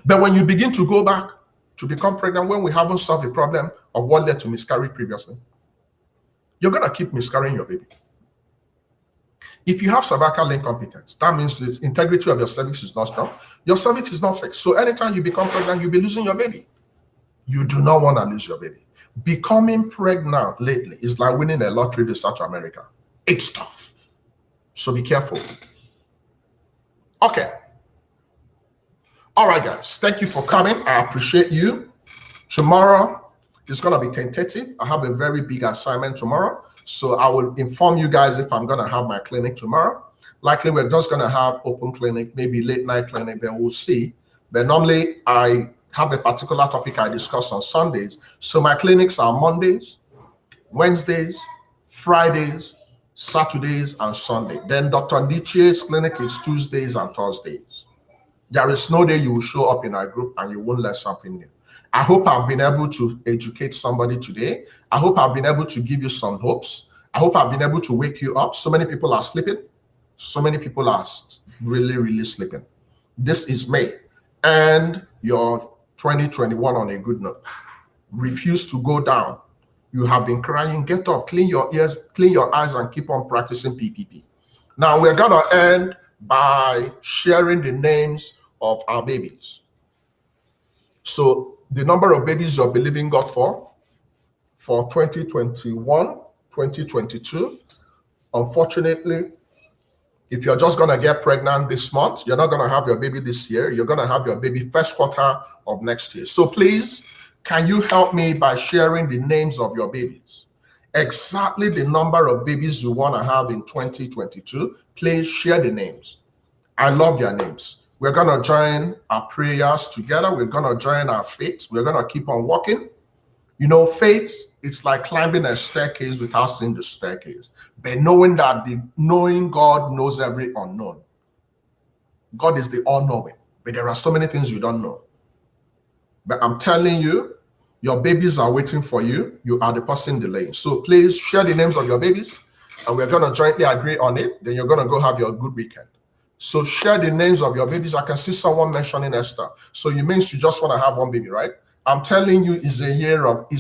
[SPEAKER 1] But when you begin to go back to become pregnant, when we haven't solved the problem of what led to miscarriage previously, you're going to keep miscarrying your baby. If you have cervical incompetence, that means the integrity of your cervix is not strong. Your cervix is not fixed. So anytime you become pregnant, you'll be losing your baby. You do not want to lose your baby. Becoming pregnant lately is like winning a lottery to South America. It's tough. So be careful. Okay. All right, guys. Thank you for coming. I appreciate you. Tomorrow is going to be tentative. I have a very big assignment tomorrow. So I will inform you guys if I'm going to have my clinic tomorrow. Likely we're just going to have open clinic, maybe late night clinic, then we'll see. But normally I have a particular topic I discuss on Sundays. So my clinics are Mondays, Wednesdays, Fridays, Saturdays, and Sunday. Then Dr. Ndiche's clinic is Tuesdays and Thursdays. There is no day you will show up in our group and you won't learn something new. I hope I've been able to educate somebody today. I hope I've been able to give you some hopes. I hope I've been able to wake you up. So many people are sleeping. So many people are really, really sleeping. This is May. and your 2021 on a good note. Refuse to go down. You have been crying. Get up, clean your ears, clean your eyes, and keep on practicing PPP. Now we're going to end by sharing the names of our babies. So the number of babies you're believing God for 2021, 2022. Unfortunately, if you're just going to get pregnant this month, you're not going to have your baby this year. You're going to have your baby first quarter of next year. So please, can you help me by sharing the names of your babies? Exactly the number of babies you want to have in 2022. Please share the names. I love their names. We're going to join our prayers together. We're going to join our faith. We're going to keep on walking. You know, faith, it's like climbing a staircase without seeing the staircase. But knowing that knowing God knows every unknown. God is the all-knowing. But there are so many things you don't know. But I'm telling you, your babies are waiting for you. You are the person delaying. So please share the names of your babies, and we're going to jointly agree on it. Then you're going to go have your good weekend. So share the names of your babies. I can see someone mentioning Esther. So you means you just want to have one baby, right? I'm telling you, it's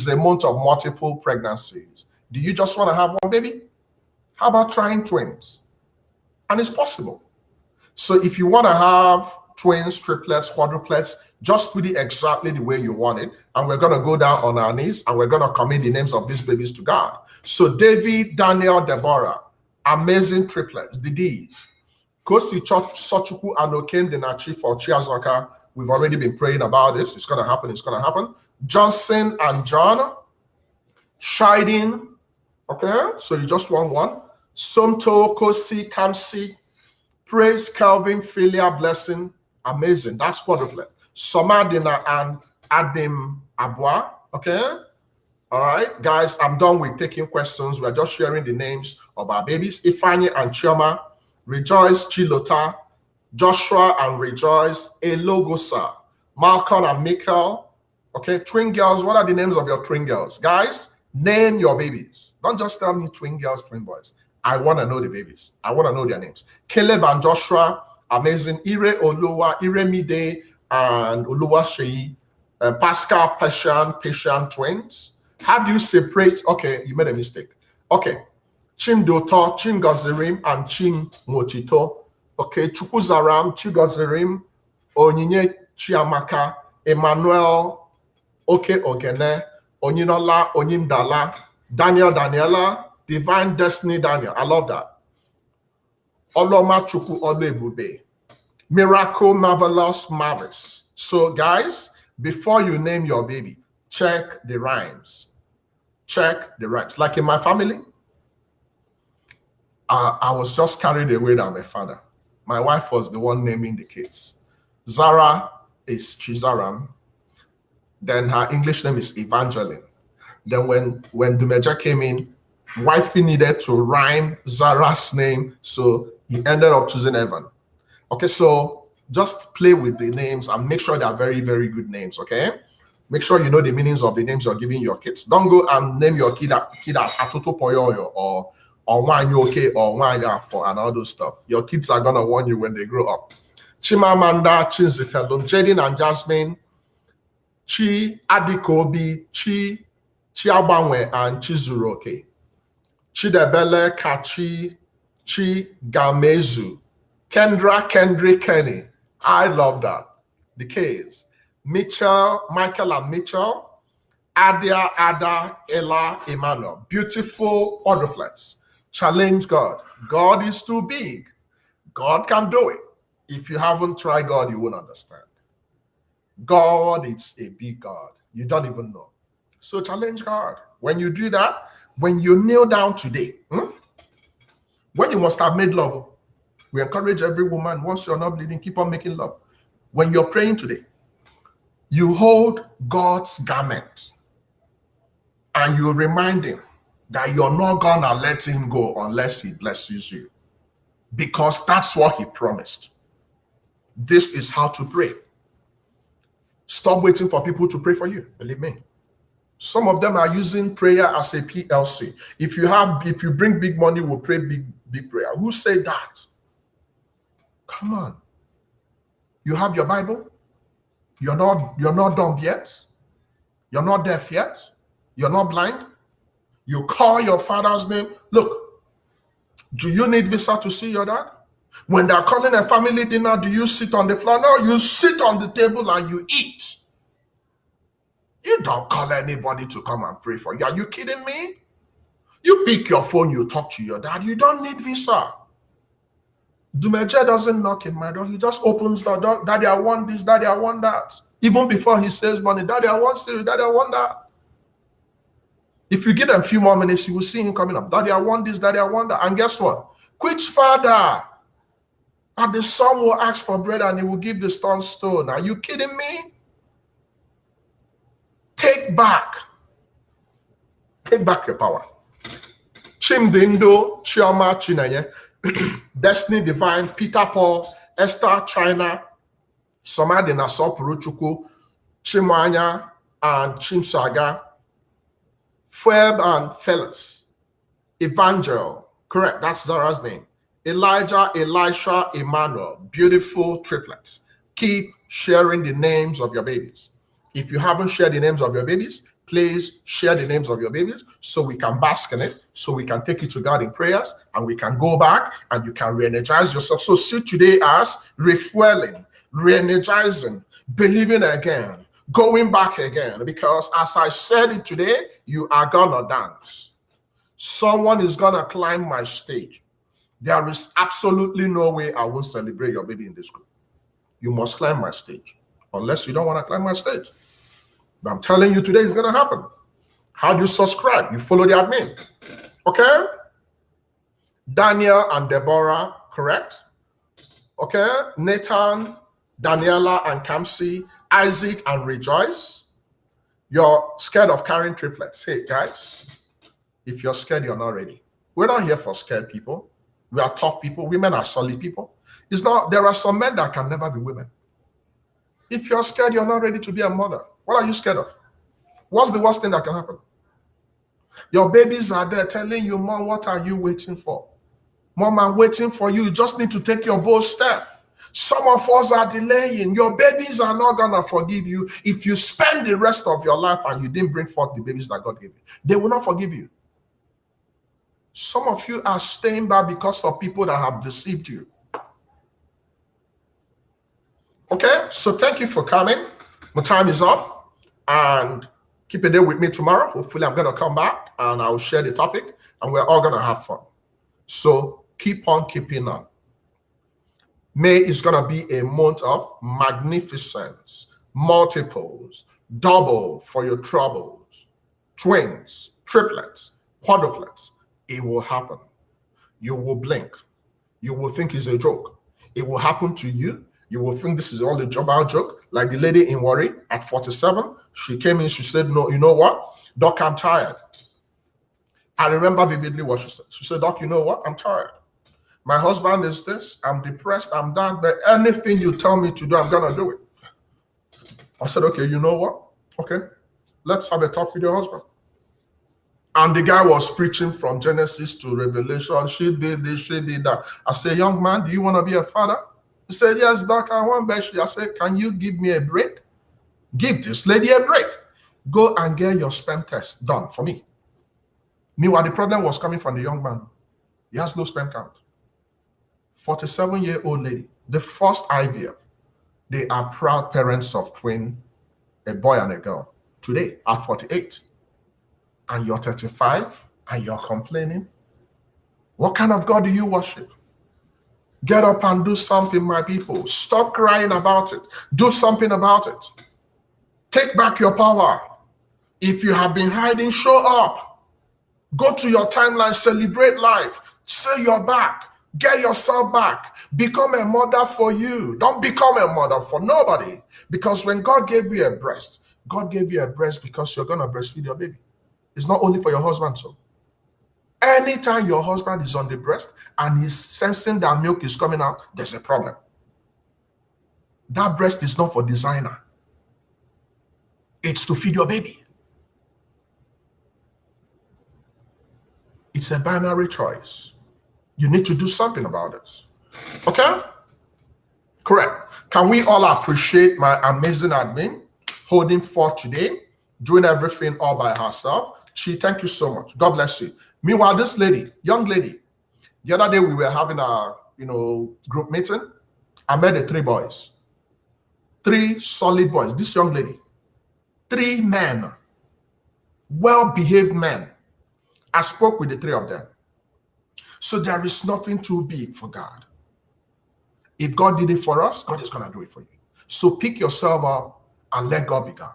[SPEAKER 1] a month of multiple pregnancies. Do you just want to have one baby? How about trying twins? And it's possible. So if you want to have twins, triplets, quadruplets, just put it exactly the way you want it. And we're going to go down on our knees and we're going to commit the names of these babies to God. So David, Daniel, Deborah, amazing triplets, the D's. Kosi Sochukwu Anokem Denachi for Chiazaka. We've already been praying about this. It's going to happen. It's going to happen. Johnson and John. Shiding. Okay. So you just want one. Somto, Kosi, Kamsi. Praise, Calvin, Philia, Blessing. Amazing. That's quadruplet. Somadina and Adim Abwa. Okay. All right. Guys, I'm done with taking questions. We're just sharing the names of our babies. Ifani and Chioma. Rejoice, Chilota. Joshua and Rejoice, Elogosa, Malcolm and Michael. Okay, twin girls. What are the names of your twin girls? Guys, name your babies. Don't just tell me twin girls, twin boys. I want to know the babies. I want to know their names. Caleb and Joshua, amazing. Ire Oluwa, Ire Mide, and Oluwa Shei. Pascal, Pashan twins. How do you separate? Okay, you made a mistake. Okay, Chim Doto, Chim Gazirim, and Chim Mochito. Okay, Chukwuzaram, Chigozirim, Onyinye Chiamaka, Emmanuel, Oke Ogene, Onyinola, Onyimdala, Daniel Daniela, Divine Destiny Daniel. I love that. Oloma Chukwu Olebube, Miracle, Marvelous, Marvelous. So guys, before you name your baby, check the rhymes. Check the rhymes. Like in my family, I was just carried away by my father. My wife was the one naming the kids. Zara is Chizaram. Then her English name is Evangeline. Then when Dumeja came in, wifey needed to rhyme Zara's name, so he ended up choosing Evan. Okay, so just play with the names and make sure they are very, very good names, okay? Make sure you know the meanings of the names you're giving your kids. Don't go and name your kid Atoto Poyoyo or Wanyoke or Wanyafo and all those stuff. Your kids are gonna warn you when they grow up. Chimamanda, Chinzifelum, Jaden and Jasmine, Chi Adikobi, Chi Chiabanwe and Chizuroke. Chidebele, Kachi, Chi Gamezu, Kendra, Kendrick, Kenny. I love that. The K's. Mitchell, Michael and Mitchell, Adia, Ada, Ella, Emmanuel. Beautiful quadruplets. Challenge God. God is too big. God can do it. If you haven't tried God, you won't understand. God is a big God. You don't even know. So challenge God. When you do that, when you kneel down today, when you must have made love, we encourage every woman, once you're not bleeding, keep on making love. When you're praying today, you hold God's garment and you remind him that you're not gonna let him go unless he blesses you, because that's what he promised. This is how to pray. Stop waiting for people to pray for you. Believe me. Some of them are using prayer as a PLC. If you bring big money, we'll pray big prayer. Who said that? Come on. You have your Bible? You're not dumb yet. You're not deaf yet. You're not blind. You call your father's name. Look, do you need visa to see your dad? When they're calling a family dinner, do you sit on the floor? No, you sit on the table and you eat. You don't call anybody to come and pray for you. Are you kidding me? You pick your phone, you talk to your dad. You don't need visa. Dumeje doesn't knock in my door. He just opens the door. Daddy, I want this. Daddy, I want that. Even before he says money, Daddy, I want cereal. Daddy, I want that. If you give them a few more minutes, you will see him coming up. Daddy, I want this. Daddy, I want that. And guess what? Which father and the son will ask for bread and he will give the stone? Are you kidding me? Take back your power. Chimdindo, Chioma, Chinenye, Destiny Divine, Peter Paul, Esther, China, Somadi Nasopuruchuku, Chimwanya, and Chimsaga, Fueb and Fellas, Evangel, correct, that's Zara's name, Elijah, Elisha, Emmanuel, beautiful triplets. Keep sharing the names of your babies. If you haven't shared the names of your babies, please share the names of your babies so we can bask in it, so we can take it to God in prayers, and we can go back and you can re-energize yourself. So see today as refueling, re-energizing, believing again, going back again, because as I said it today, you are gonna dance. Someone is gonna climb my stage. There is absolutely no way I won't celebrate your baby in this group. You must climb my stage, unless you don't want to climb my stage. But I'm telling you today, it's going to happen. How do you subscribe? You follow the admin. Okay? Daniel and Deborah, correct? Okay? Nathan, Daniela and Kamsi, Isaac and Rejoice. You're scared of carrying triplets. Hey, guys, if you're scared, you're not ready. We're not here for scared people. We are tough people. Women are solid people. It's not, there are some men that can never be women. If you're scared, you're not ready to be a mother. What are you scared of? What's the worst thing that can happen? Your babies are there telling you, Mom, what are you waiting for? Mom, I'm waiting for you. You just need to take your bold step. Some of us are delaying. Your babies are not going to forgive you if you spend the rest of your life and you didn't bring forth the babies that God gave you. They will not forgive you. Some of you are staying back because of people that have deceived you. Okay, so thank you for coming. My time is up. And keep it there with me tomorrow. Hopefully, I'm going to come back and I'll share the topic and we're all going to have fun. So keep on keeping on. May is going to be a month of magnificence, multiples, double for your troubles, twins, triplets, quadruplets. It will happen. You will blink. You will think it's a joke. It will happen to you. You will think this is all a joke. Like the lady in Warri at 47, she came in, she said, no, you know what? Doc, I'm tired. I remember vividly what she said. She said, Doc, you know what? I'm tired. My husband is this. I'm depressed. I'm down. But anything you tell me to do, I'm going to do it. I said, okay, you know what? Okay, let's have a talk with your husband. And the guy was preaching from Genesis to Revelation. She did this, she did that. I said, young man, do you want to be a father? He said, yes, Doc, I want Beshi. I said, can you give me a break? Give this lady a break. Go and get your sperm test done for me. Meanwhile, the problem was coming from the young man. He has no sperm count. 47-year-old lady, the first IVF. They are proud parents of twin, a boy and a girl. Today, at 48. And you're 35 and you're complaining. What kind of God do you worship? Get up and do something, my people. Stop crying about it. Do something about it. Take back your power. If you have been hiding, show up. Go to your timeline, celebrate life. Say you're back. Get yourself back. Become a mother for you. Don't become a mother for nobody. Because when God gave you a breast, God gave you a breast because you're going to breastfeed your baby. It's not only for your husband, so. Anytime your husband is on the breast and he's sensing that milk is coming out, there's a problem. That breast is not for designer. It's to feed your baby. It's a binary choice. You need to do something about this. Okay? Correct. Can we all appreciate my amazing admin holding forth today, doing everything all by herself? Thank you so much. God bless you. Meanwhile, this lady, young lady, the other day we were having a group meeting. I met the 3 boys, 3 solid boys. This young lady, 3 men, well-behaved men. I spoke with the 3 of them. So there is nothing too big for God. If God did it for us, God is going to do it for you. So pick yourself up and let God be God.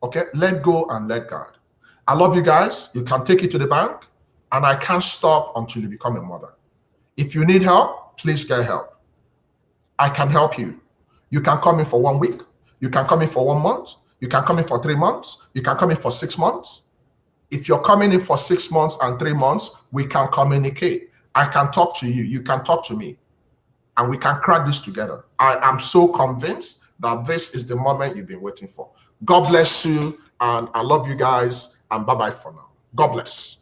[SPEAKER 1] Okay? Let go and let God. I love you guys. You can take it to the bank, and I can't stop until you become a mother. If you need help, please get help. I can help you. You can come in for 1 week. You can come in for 1 month. You can come in for 3 months. You can come in for 6 months. If you're coming in for 6 months and 3 months, we can communicate. I can talk to you. You can talk to me. And we can crack this together. I am so convinced that this is the moment you've been waiting for. God bless you. And I love you guys. And bye-bye for now. God bless.